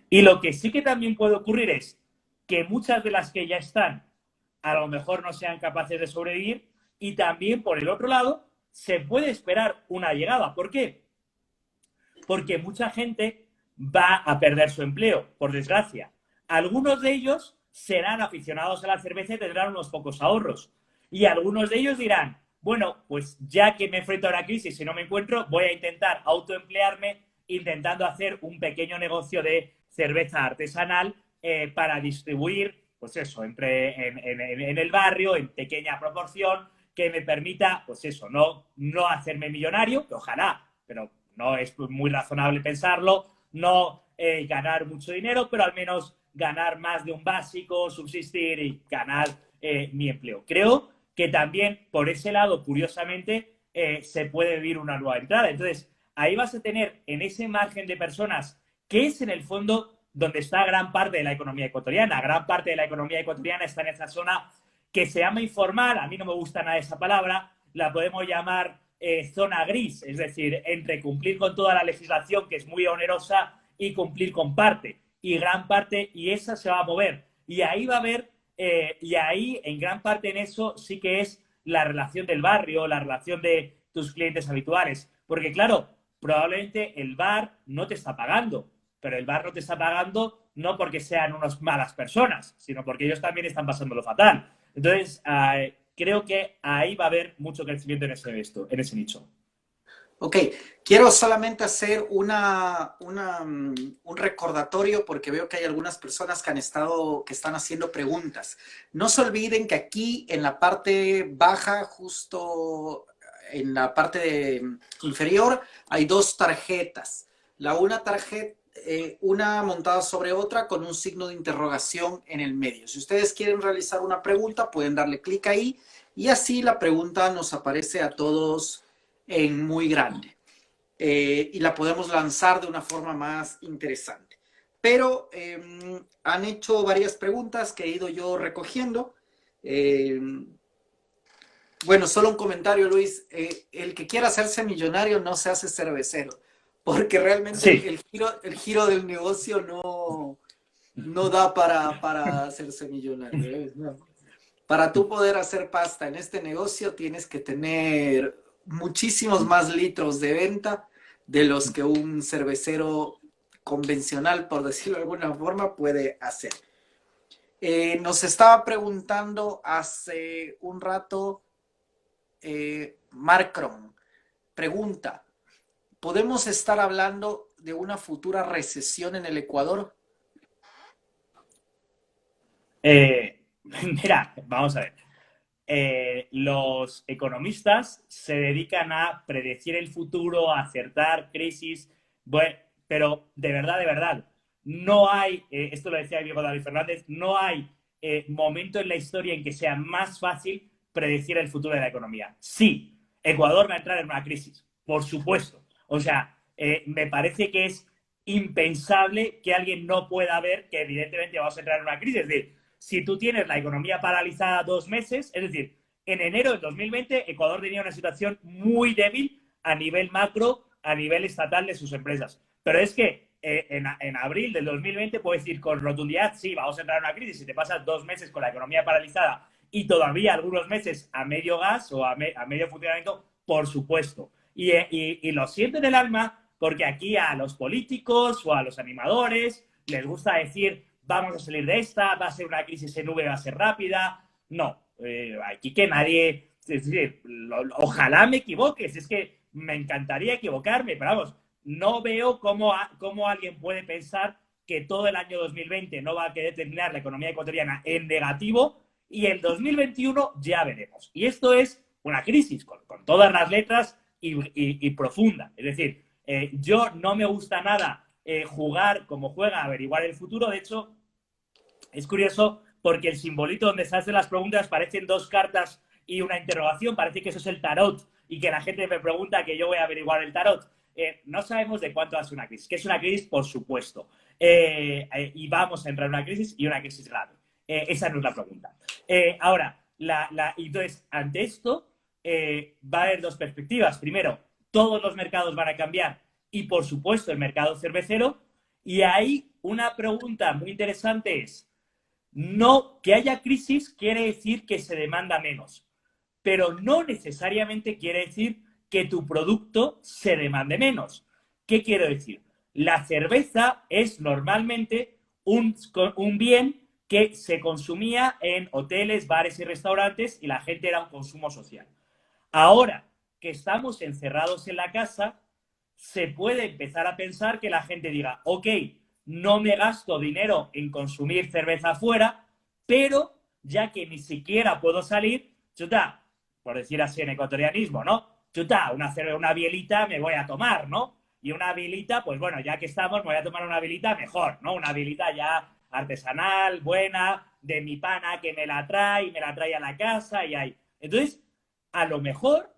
Y lo que sí que también puede ocurrir es que muchas de las que ya están a lo mejor no sean capaces de sobrevivir y también, por el otro lado, se puede esperar una llegada. ¿Por qué? Porque mucha gente va a perder su empleo, por desgracia. Algunos de ellos serán aficionados a la cerveza y tendrán unos pocos ahorros. Y algunos de ellos dirán, bueno, pues ya que me enfrento a una crisis y no me encuentro, voy a intentar autoemplearme intentando hacer un pequeño negocio de cerveza artesanal para distribuir, pues eso, en el barrio, en pequeña proporción, que me permita, pues eso, no hacerme millonario, que ojalá, pero no es muy razonable pensarlo, no ganar mucho dinero, pero al menos ganar más de un básico, subsistir y ganar mi empleo. Creo que también por ese lado, curiosamente, se puede vivir una nueva entrada. Entonces, ahí vas a tener en ese margen de personas, que es en el fondo donde está gran parte de la economía ecuatoriana. Gran parte de la economía ecuatoriana está en esa zona que se llama informal, a mí no me gusta nada esa palabra, la podemos llamar zona gris, es decir, entre cumplir con toda la legislación, que es muy onerosa, y cumplir con parte. Y gran parte, y esa se va a mover. Y ahí va a haber, y ahí en gran parte en eso sí que es la relación del barrio, la relación de tus clientes habituales. Porque claro, probablemente el bar no te está pagando, pero el bar no te está pagando no porque sean unas malas personas, sino porque ellos también están pasándolo fatal. Entonces, creo que ahí va a haber mucho crecimiento en ese nicho.
Ok, quiero solamente hacer un recordatorio porque veo que hay algunas personas que están haciendo preguntas. No se olviden que aquí en la parte baja, justo en la inferior, hay dos tarjetas. Una tarjeta, una montada sobre otra con un signo de interrogación en el medio. Si ustedes quieren realizar una pregunta, pueden darle clic ahí y así la pregunta nos aparece a todos en muy grande y la podemos lanzar de una forma más interesante. Pero han hecho varias preguntas que he ido yo recogiendo. Eh, bueno, solo un comentario, Luis. El que quiera hacerse millonario no se hace cervecero, porque realmente
Sí,
el giro del negocio no da para hacerse millonario. No. Para tú poder hacer pasta en este negocio tienes que tener muchísimos más litros de venta de los que un cervecero convencional, por decirlo de alguna forma, puede hacer. Nos estaba preguntando hace un rato Marcron, pregunta, ¿podemos estar hablando de una futura recesión en el Ecuador?
mira, vamos a ver. Los economistas se dedican a predecir el futuro, a acertar crisis, bueno, pero de verdad, no hay, esto lo decía Diego David Fernández, no hay momento en la historia en que sea más fácil predecir el futuro de la economía. Sí, Ecuador va a entrar en una crisis, por supuesto. O sea, me parece que es impensable que alguien no pueda ver que evidentemente vamos a entrar en una crisis. Es decir, si tú tienes la economía paralizada 2 meses, es decir, en enero de 2020 Ecuador tenía una situación muy débil a nivel macro, a nivel estatal de sus empresas. Pero es que en abril del 2020 puedes decir con rotundidad, sí, vamos a entrar en una crisis. Si te pasas 2 meses con la economía paralizada y todavía algunos meses a medio gas o a medio funcionamiento, por supuesto. Y lo siento en el alma porque aquí a los políticos o a los animadores les gusta decir vamos a salir de esta, va a ser una crisis en V, va a ser rápida. No, aquí que nadie, es decir, ojalá me equivoques, es que me encantaría equivocarme, pero vamos, no veo cómo alguien puede pensar que todo el año 2020 no va a querer terminar la economía ecuatoriana en negativo y el 2021 ya veremos. Y esto es una crisis con todas las letras y profunda. Es decir, yo no me gusta nada jugar como juega, averiguar el futuro. De hecho, es curioso porque el simbolito donde se hacen las preguntas parecen dos cartas y una interrogación. Parece que eso es el tarot y que la gente me pregunta que yo voy a averiguar el tarot. No sabemos de cuánto hace una crisis. ¿Qué es una crisis? Por supuesto. Y vamos a entrar en una crisis y una crisis grave. Esa no es la pregunta. Ahora, entonces, ante esto, va a haber dos perspectivas. Primero, todos los mercados van a cambiar y, por supuesto, el mercado cervecero. Y ahí una pregunta muy interesante es, no, que haya crisis quiere decir que se demanda menos, pero no necesariamente quiere decir que tu producto se demande menos. ¿Qué quiero decir? La cerveza es normalmente un bien que se consumía en hoteles, bares y restaurantes y la gente era un consumo social. Ahora que estamos encerrados en la casa, se puede empezar a pensar que la gente diga, ok, no me gasto dinero en consumir cerveza afuera, pero ya que ni siquiera puedo salir, chuta, por decir así en ecuatorianismo, ¿no? Chuta, una bielita me voy a tomar, ¿no? Y una bielita, pues bueno, ya que estamos, me voy a tomar una bielita mejor, ¿no? Una bielita ya artesanal, buena, de mi pana que me la trae a la casa y ahí. Entonces, a lo mejor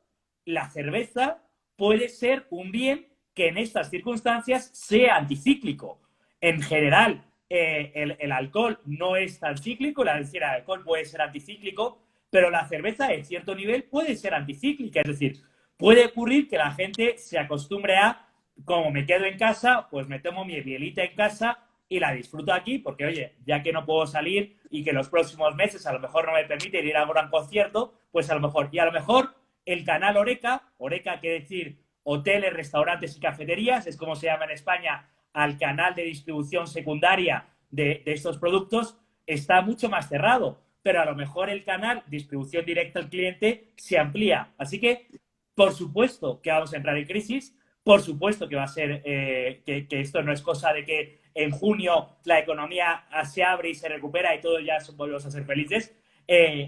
la cerveza puede ser un bien que en estas circunstancias sea anticíclico. En general, el alcohol no es tan cíclico, el alcohol puede ser anticíclico, pero la cerveza en cierto nivel puede ser anticíclica, es decir, puede ocurrir que la gente se acostumbre a, como me quedo en casa, pues me tomo mi bielita en casa y la disfruto aquí, porque oye, ya que no puedo salir y que los próximos meses a lo mejor no me permiten ir a un gran concierto, pues a lo mejor, y a lo mejor el canal Oreca, Oreca quiere decir hoteles, restaurantes y cafeterías, es como se llama en España al canal de distribución secundaria de estos productos, está mucho más cerrado, pero a lo mejor el canal distribución directa al cliente se amplía. Así que Por supuesto que vamos a entrar en crisis, por supuesto que va a ser que esto no es cosa de que en junio la economía se abre y se recupera y todos ya volvemos a ser felices.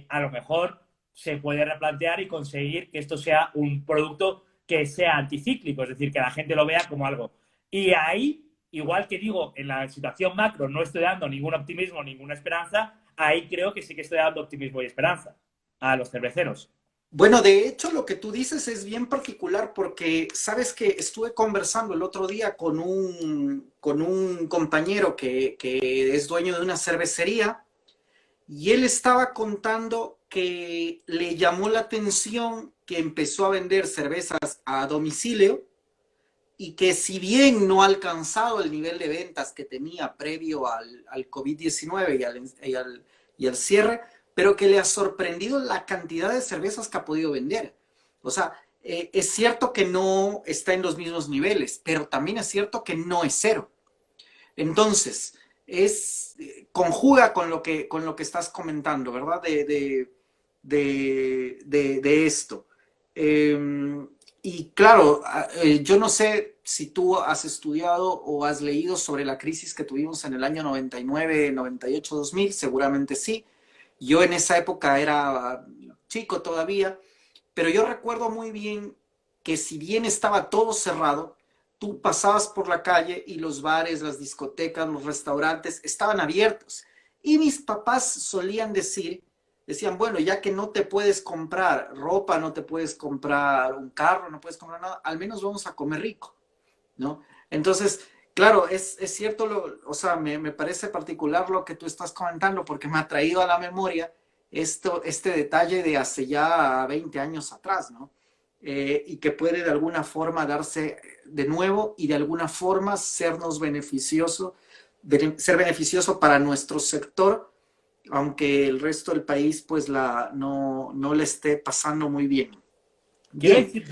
A lo mejor se puede replantear y conseguir que esto sea un producto que sea anticíclico, es decir, que la gente lo vea como algo. Y ahí, igual que digo, en la situación macro no estoy dando ningún optimismo, ninguna esperanza, ahí creo que sí que estoy dando optimismo y esperanza a los cerveceros.
Bueno, de hecho, lo que tú dices es bien particular porque sabes que estuve conversando el otro día con un compañero que es dueño de una cervecería y él estaba contando que le llamó la atención que empezó a vender cervezas a domicilio y que si bien no ha alcanzado el nivel de ventas que tenía previo al COVID-19 y al cierre, pero que le ha sorprendido la cantidad de cervezas que ha podido vender. O sea, es cierto que no está en los mismos niveles, pero también es cierto que no es cero. Entonces, conjuga con lo que estás comentando, ¿verdad? De esto. Y claro, yo no sé si tú has estudiado o has leído sobre la crisis que tuvimos en el año 99, 98, 2000, seguramente sí. Yo en esa época era chico todavía, pero yo recuerdo muy bien que si bien estaba todo cerrado, tú pasabas por la calle y los bares, las discotecas, los restaurantes estaban abiertos. Y mis papás solían decían, bueno, ya que no te puedes comprar ropa, no te puedes comprar un carro, no puedes comprar nada, al menos vamos a comer rico, ¿no? Entonces, claro, es cierto, o sea, me parece particular lo que tú estás comentando porque me ha traído a la memoria este detalle de hace ya 20 años atrás, ¿no? Y que puede de alguna forma darse de nuevo y de alguna forma ser beneficioso para nuestro sector, aunque el resto del país pues no le esté pasando muy bien.
Quiero
Bien,
decir,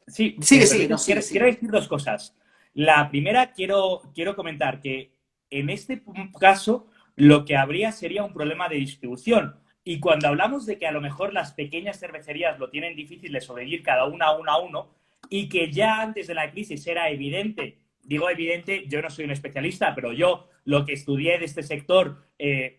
sí, si
sigue,
me
sigue, no,
permites,
sigue,
quiero
sigue.
decir dos cosas. La primera, quiero comentar que en este caso lo que habría sería un problema de distribución. Y cuando hablamos de que a lo mejor las pequeñas cervecerías lo tienen difícil de sobrevivir cada una a uno, y que ya antes de la crisis era evidente, digo evidente, yo no soy un especialista, pero yo lo que estudié de este sector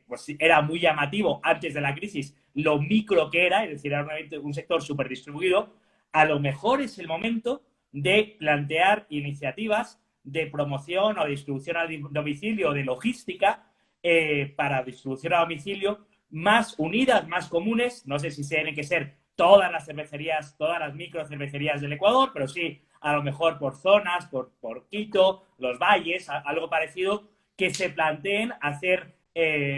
pues era muy llamativo antes de la crisis, lo micro que era, es decir, era un sector súper distribuido. A lo mejor es el momento de plantear iniciativas de promoción o distribución a domicilio, de logística para distribución a domicilio más unidas, más comunes. No sé si tienen que ser todas las cervecerías, todas las micro cervecerías del Ecuador, pero sí a lo mejor por zonas, por Quito, los valles, algo parecido, que se planteen hacer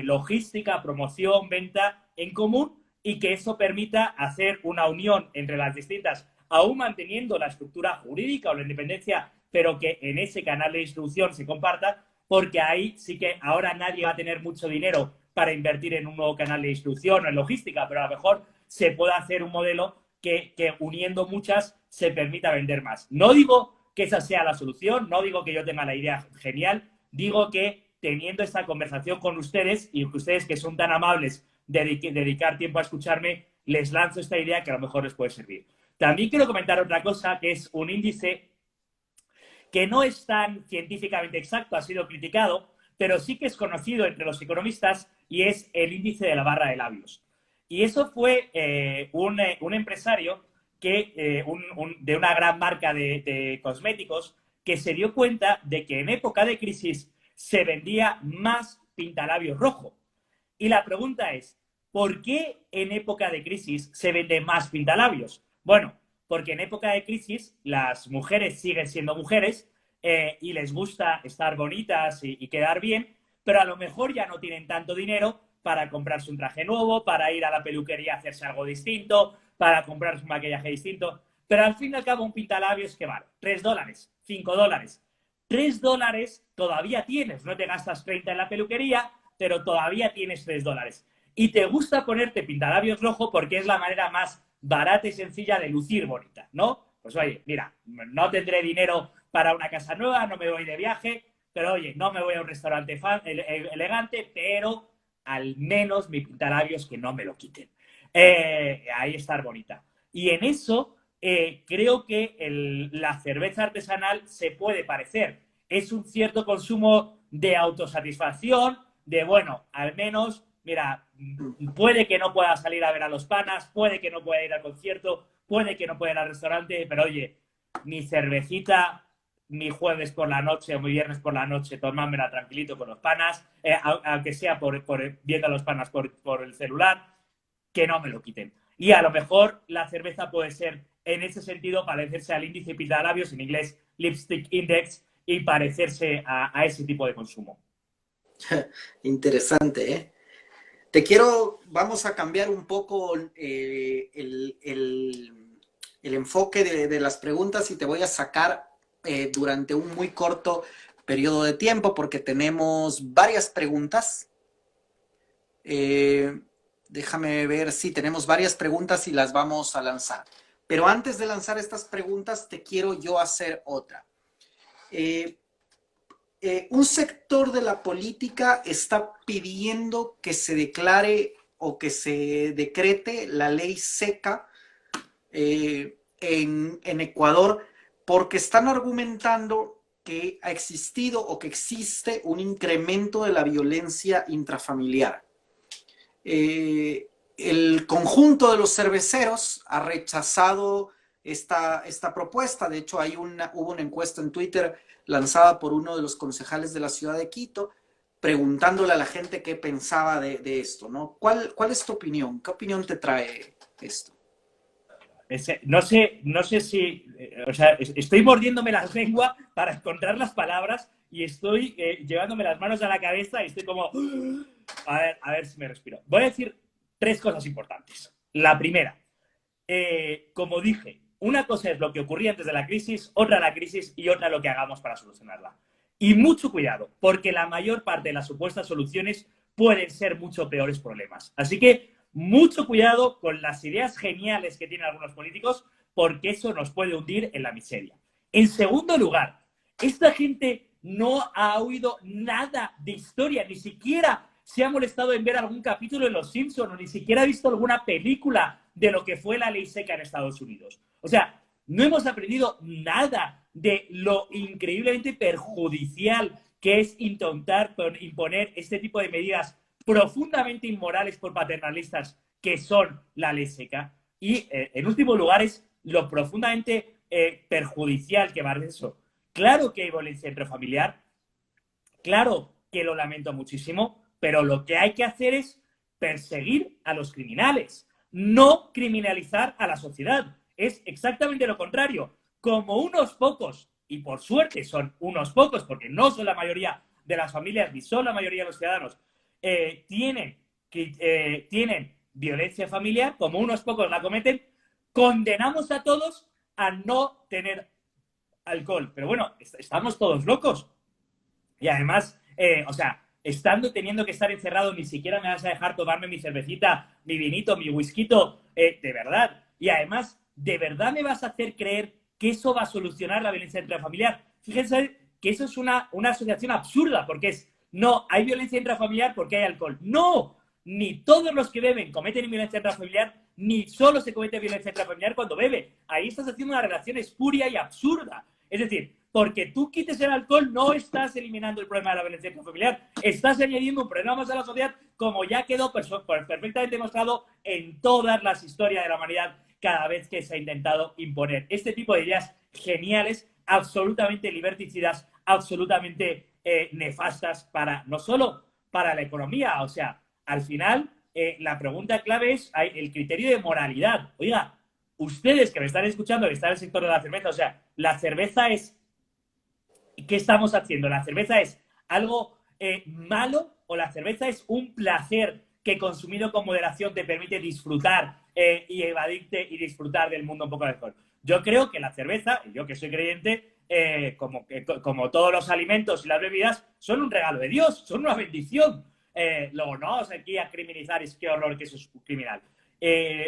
logística, promoción, venta en común y que eso permita hacer una unión entre las distintas, aún manteniendo la estructura jurídica o la independencia, pero que en ese canal de distribución se comparta, porque ahí sí que ahora nadie va a tener mucho dinero para invertir en un nuevo canal de distribución o en logística, pero a lo mejor se puede hacer un modelo que uniendo muchas se permita vender más. No digo que esa sea la solución, no digo que yo tenga la idea genial, digo que teniendo esta conversación con ustedes y que ustedes que son tan amables de dedicar tiempo a escucharme, les lanzo esta idea que a lo mejor les puede servir. También quiero comentar otra cosa, que es un índice que no es tan científicamente exacto, ha sido criticado, pero sí que es conocido entre los economistas y es el índice de la barra de labios. Y eso fue un empresario de una gran marca de cosméticos que se dio cuenta de que en época de crisis se vendía más pintalabios rojo. Y la pregunta es, ¿por qué en época de crisis se vende más pintalabios? Bueno, porque en época de crisis las mujeres siguen siendo mujeres y les gusta estar bonitas y quedar bien, pero a lo mejor ya no tienen tanto dinero para comprarse un traje nuevo, para ir a la peluquería a hacerse algo distinto, para comprarse un maquillaje distinto. Pero al fin y al cabo un pintalabios que vale $3, $5. $3 todavía tienes, no te gastas 30 en la peluquería, pero todavía tienes $3. Y te gusta ponerte pintalabios rojo porque es la manera más barata y sencilla de lucir bonita, ¿no? Pues oye, mira, no tendré dinero para una casa nueva, no me voy de viaje, pero oye, no me voy a un restaurante elegante, pero al menos mi pintalabios que no me lo quiten. Ahí estar bonita. Y en eso creo que la cerveza artesanal se puede parecer. Es un cierto consumo de autosatisfacción, de, bueno, al menos, mira, puede que no pueda salir a ver a los panas, puede que no pueda ir al concierto, puede que no pueda ir al restaurante, pero oye, mi cervecita, mi jueves por la noche o mi viernes por la noche, tomármela tranquilito con los panas, aunque sea viendo a los panas por el celular, que no me lo quiten. Y a lo mejor la cerveza puede ser, en ese sentido, parecerse al índice Pitalabios, en inglés Lipstick Index, y parecerse a ese tipo de consumo.
Interesante, ¿eh? Vamos a cambiar un poco el enfoque de las preguntas y te voy a sacar durante un muy corto periodo de tiempo porque tenemos varias preguntas. Déjame ver si tenemos varias preguntas y las vamos a lanzar. Pero antes de lanzar estas preguntas, te quiero yo hacer otra. Un sector de la política está pidiendo que se declare o que se decrete la ley seca en Ecuador porque están argumentando que ha existido o que existe un incremento de la violencia intrafamiliar. El conjunto de los cerveceros ha rechazado esta propuesta. De hecho, hubo una encuesta en Twitter lanzada por uno de los concejales de la ciudad de Quito, preguntándole a la gente qué pensaba de esto, ¿no? ¿Cuál es tu opinión? ¿Qué opinión te trae esto?
No sé si, o sea, estoy mordiéndome la lengua para encontrar las palabras y estoy llevándome las manos a la cabeza y estoy como, a ver si me respiro. Voy a decir 3 cosas importantes. La primera, como dije, una cosa es lo que ocurría antes de la crisis, otra la crisis y otra lo que hagamos para solucionarla. Y mucho cuidado, porque la mayor parte de las supuestas soluciones pueden ser mucho peores problemas. Así que mucho cuidado con las ideas geniales que tienen algunos políticos, porque eso nos puede hundir en la miseria. En segundo lugar, esta gente no ha oído nada de historia, ni siquiera se ha molestado en ver algún capítulo de Los Simpsons o ni siquiera ha visto alguna película de lo que fue la ley seca en Estados Unidos. O sea, no hemos aprendido nada de lo increíblemente perjudicial que es intentar imponer este tipo de medidas profundamente inmorales por paternalistas que son la ley seca. Y, en último lugar, es lo profundamente perjudicial que va a eso. Claro que hay violencia intrafamiliar, claro que lo lamento muchísimo, pero lo que hay que hacer es perseguir a los criminales, no criminalizar a la sociedad. Es exactamente lo contrario. Como unos pocos, y por suerte son unos pocos, porque no son la mayoría de las familias ni son la mayoría de los ciudadanos, tienen violencia familiar, como unos pocos la cometen, condenamos a todos a no tener alcohol. Pero bueno, estamos todos locos. Y además, o sea, teniendo que estar encerrado, ni siquiera me vas a dejar tomarme mi cervecita, mi vinito, mi whisky, de verdad. Y además, ¿de verdad me vas a hacer creer que eso va a solucionar la violencia intrafamiliar? Fíjense que eso es una asociación absurda, porque no, hay violencia intrafamiliar porque hay alcohol. No, ni todos los que beben cometen violencia intrafamiliar, ni solo se comete violencia intrafamiliar cuando bebe. Ahí estás haciendo una relación espuria y absurda. Es decir, porque tú quites el alcohol no estás eliminando el problema de la violencia intrafamiliar, estás añadiendo un problema más a la sociedad, como ya quedó perfectamente demostrado en todas las historias de la humanidad cada vez que se ha intentado imponer este tipo de ideas geniales, absolutamente liberticidas, absolutamente nefastas para no solo para la economía, o sea, al final la pregunta clave es el criterio de moralidad. Oiga, ustedes que me están escuchando, que están en el sector de la cerveza, o sea, la cerveza es... ¿Qué estamos haciendo? ¿La cerveza es algo malo o la cerveza es un placer que consumido con moderación te permite disfrutar y evadirte y disfrutar del mundo un poco mejor? Yo creo que la cerveza, y yo que soy creyente, como todos los alimentos y las bebidas, son un regalo de Dios, son una bendición. Luego, no vamos aquí a criminalizar, es qué horror que eso es criminal.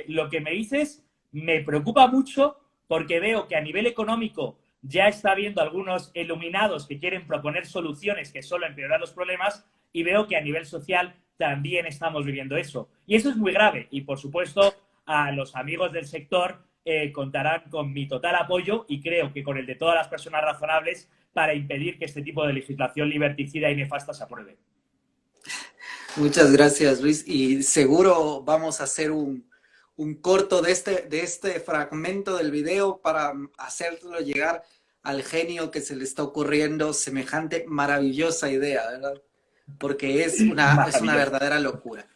Lo que me dices me preocupa mucho porque veo que a nivel económico ya está habiendo algunos iluminados que quieren proponer soluciones que solo empeoran los problemas y veo que a nivel social también estamos viviendo eso. Y eso es muy grave. Y, por supuesto, a los amigos del sector contarán con mi total apoyo y creo que con el de todas las personas razonables para impedir que este tipo de legislación liberticida y nefasta se apruebe.
Muchas gracias, Luis. Y seguro vamos a hacer un corto de este fragmento del video para hacerlo llegar al genio que se le está ocurriendo semejante maravillosa idea, ¿verdad? Porque es una verdadera locura.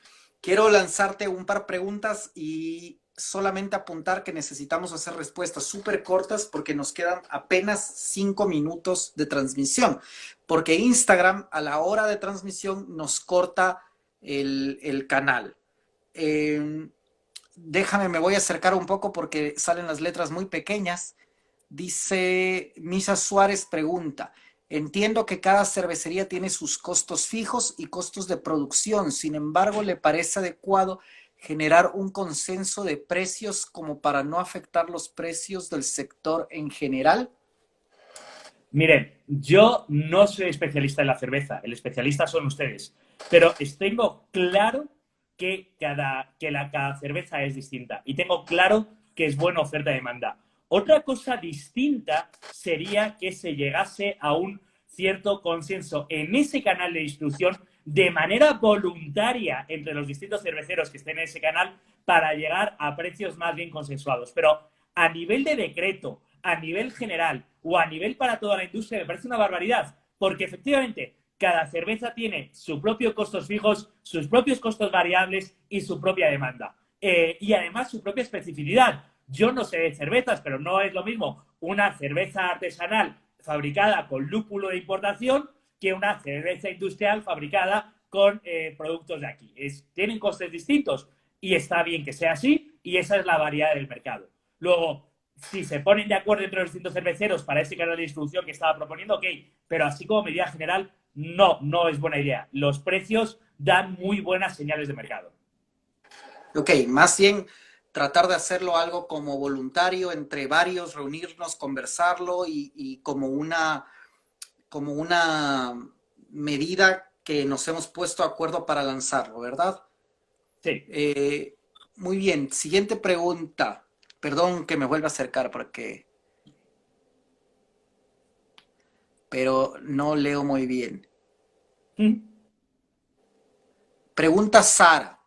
Quiero lanzarte un par de preguntas y solamente apuntar que necesitamos hacer respuestas súper cortas porque nos quedan apenas 5 minutos de transmisión. Porque Instagram a la hora de transmisión nos corta el canal. Déjame, me voy a acercar un poco porque salen las letras muy pequeñas. Dice Misa Suárez pregunta, entiendo que cada cervecería tiene sus costos fijos y costos de producción, sin embargo, ¿le parece adecuado generar un consenso de precios como para no afectar los precios del sector en general?
Miren, yo no soy especialista en la cerveza, el especialista son ustedes, pero tengo claro que cada cerveza es distinta y tengo claro que es buena oferta-demanda. Otra cosa distinta sería que se llegase a un cierto consenso en ese canal de distribución de manera voluntaria entre los distintos cerveceros que estén en ese canal para llegar a precios más bien consensuados. Pero a nivel de decreto, a nivel general o a nivel para toda la industria me parece una barbaridad, porque efectivamente cada cerveza tiene sus propios costos fijos, sus propios costos variables y su propia demanda. Y además su propia especificidad. Yo no sé de cervezas, pero no es lo mismo una cerveza artesanal fabricada con lúpulo de importación que una cerveza industrial fabricada con productos de aquí. Tienen costes distintos y está bien que sea así y esa es la variedad del mercado. Luego, si se ponen de acuerdo entre los distintos cerveceros para ese canal de distribución que estaba proponiendo, ok, pero así como medida general, no es buena idea. Los precios dan muy buenas señales de mercado.
Ok, más bien tratar de hacerlo algo como voluntario entre varios, reunirnos, conversarlo y como una medida que nos hemos puesto de acuerdo para lanzarlo, ¿verdad?
Sí.
Muy bien, siguiente pregunta. Perdón que me vuelva a acercar porque... pero no leo muy bien. Pregunta Sara.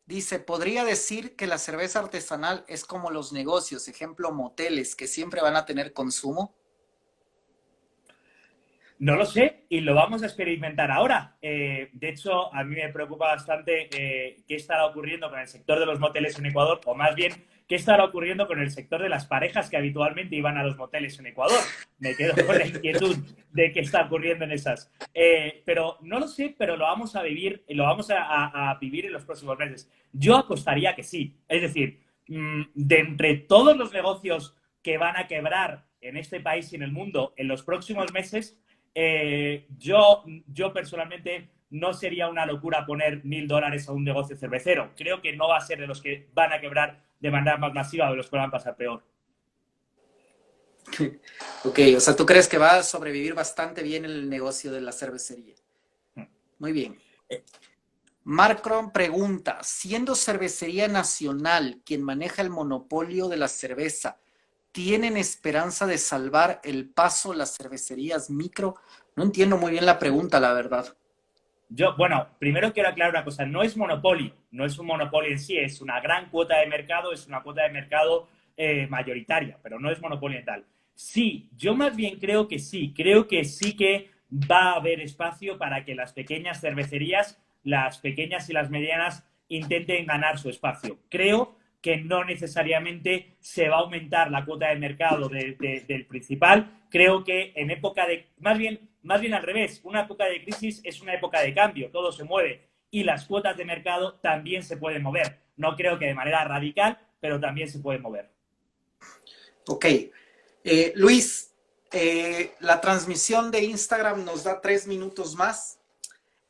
Dice, ¿podría decir que la cerveza artesanal es como los negocios, ejemplo, moteles, que siempre van a tener consumo?
No lo sé y lo vamos a experimentar ahora. De hecho, a mí me preocupa bastante qué estará ocurriendo con el sector de los moteles en Ecuador, o más bien, qué estará ocurriendo con el sector de las parejas que habitualmente iban a los moteles en Ecuador. Me quedo con la inquietud de qué está ocurriendo en esas. Pero no lo sé, pero lo vamos a vivir, a vivir en los próximos meses. Yo apostaría que sí. Es decir, de entre todos los negocios que van a quebrar en este país y en el mundo en los próximos meses, yo personalmente no sería una locura poner $1.000 a un negocio cervecero. Creo que no va a ser de los que van a quebrar de manera más masiva o de los que van a pasar peor.
Ok, o sea, ¿tú crees que va a sobrevivir bastante bien el negocio de la cervecería? Muy bien. Marcron pregunta, siendo cervecería nacional quien maneja el monopolio de la cerveza, ¿tienen esperanza de salvar el paso las cervecerías micro? No entiendo muy bien la pregunta, la verdad.
Bueno, primero quiero aclarar una cosa, no es monopolio, no es un monopolio en sí, es una gran cuota de mercado, es una cuota de mercado mayoritaria, pero no es monopolio en tal. Sí, yo más bien creo que sí que va a haber espacio para que las pequeñas cervecerías, las pequeñas y las medianas, intenten ganar su espacio. Creo que no necesariamente se va a aumentar la cuota de mercado del principal. Creo que en época de, más bien al revés, una época de crisis es una época de cambio, todo se mueve y las cuotas de mercado también se pueden mover. No creo que de manera radical, pero también se pueden mover.
Ok. Luis, la transmisión de Instagram nos da 3 minutos más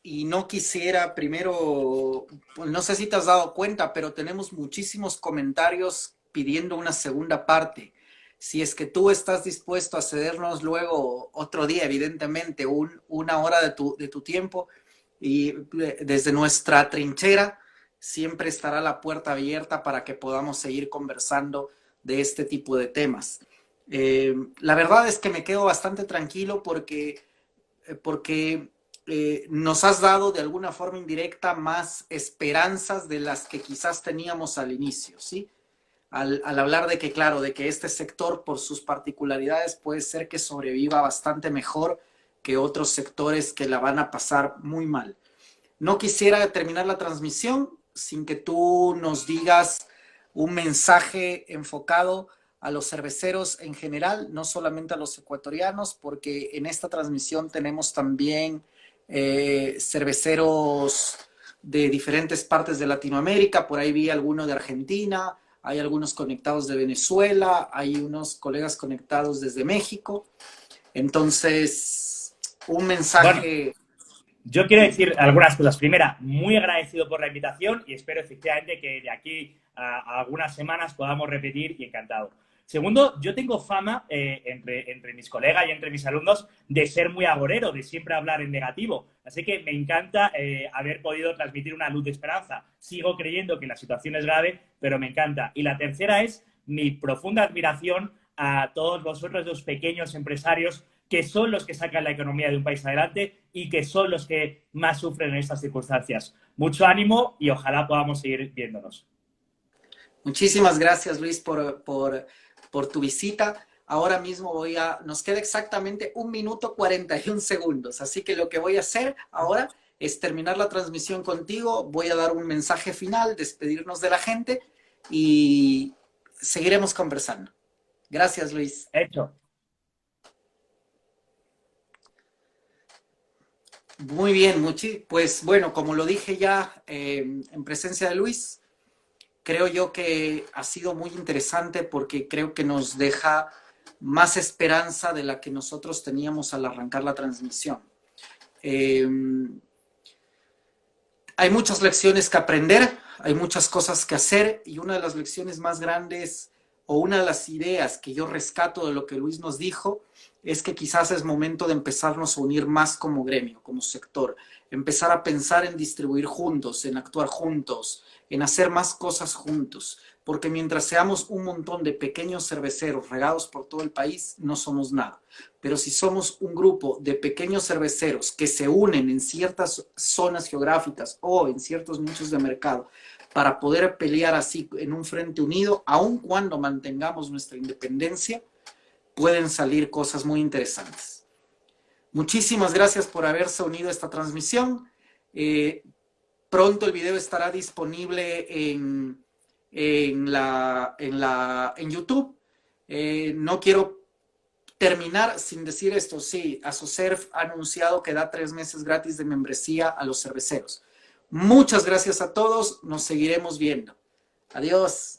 y no quisiera primero, pues no sé si te has dado cuenta, pero tenemos muchísimos comentarios pidiendo una segunda parte. Si es que tú estás dispuesto a cedernos luego otro día, evidentemente, una hora de tu tiempo y desde nuestra trinchera siempre estará la puerta abierta para que podamos seguir conversando de este tipo de temas. La verdad es que me quedo bastante tranquilo porque nos has dado de alguna forma indirecta más esperanzas de las que quizás teníamos al inicio, ¿sí? Al hablar de que, claro, de que este sector por sus particularidades puede ser que sobreviva bastante mejor que otros sectores que la van a pasar muy mal. No quisiera terminar la transmisión sin que tú nos digas un mensaje enfocado a los cerveceros en general, no solamente a los ecuatorianos, porque en esta transmisión tenemos también cerveceros de diferentes partes de Latinoamérica. Por ahí vi alguno de Argentina, hay algunos conectados de Venezuela, hay unos colegas conectados desde México. Entonces, un
Bueno,
mensaje.
yo quiero decir algunas cosas. Primera, muy agradecido por la invitación y espero efectivamente que de aquí a algunas semanas podamos repetir y encantado. Segundo, yo tengo fama entre mis colegas y entre mis alumnos de ser muy agorero, de siempre hablar en negativo. Así que me encanta haber podido transmitir una luz de esperanza. Sigo creyendo que la situación es grave, pero me encanta. Y la tercera es mi profunda admiración a todos vosotros, los pequeños empresarios, que son los que sacan la economía de un país adelante y que son los que más sufren en estas circunstancias. Mucho ánimo y ojalá podamos seguir viéndonos.
Muchísimas gracias, Luis, por tu visita. Ahora mismo nos queda exactamente 1 minuto 41 segundos. Así que lo que voy a hacer ahora es terminar la transmisión contigo. Voy a dar un mensaje final, despedirnos de la gente y seguiremos conversando. Gracias, Luis.
Hecho.
Muy bien, pues bueno, como lo dije ya en presencia de Luis, creo yo que ha sido muy interesante porque creo que nos deja más esperanza de la que nosotros teníamos al arrancar la transmisión. Hay muchas lecciones que aprender, hay muchas cosas que hacer y una de las lecciones más grandes o una de las ideas que yo rescato de lo que Luis nos dijo es que quizás es momento de empezarnos a unir más como gremio, como sector, empezar a pensar en distribuir juntos, en actuar juntos, en hacer más cosas juntos, porque mientras seamos un montón de pequeños cerveceros regados por todo el país, no somos nada. Pero si somos un grupo de pequeños cerveceros que se unen en ciertas zonas geográficas o en ciertos nichos de mercado para poder pelear así en un frente unido, aun cuando mantengamos nuestra independencia, pueden salir cosas muy interesantes. Muchísimas gracias por haberse unido a esta transmisión. Pronto el video estará disponible en YouTube. No quiero terminar sin decir esto. Sí, Asocerv ha anunciado que da 3 meses gratis de membresía a los cerveceros. Muchas gracias a todos. Nos seguiremos viendo. Adiós.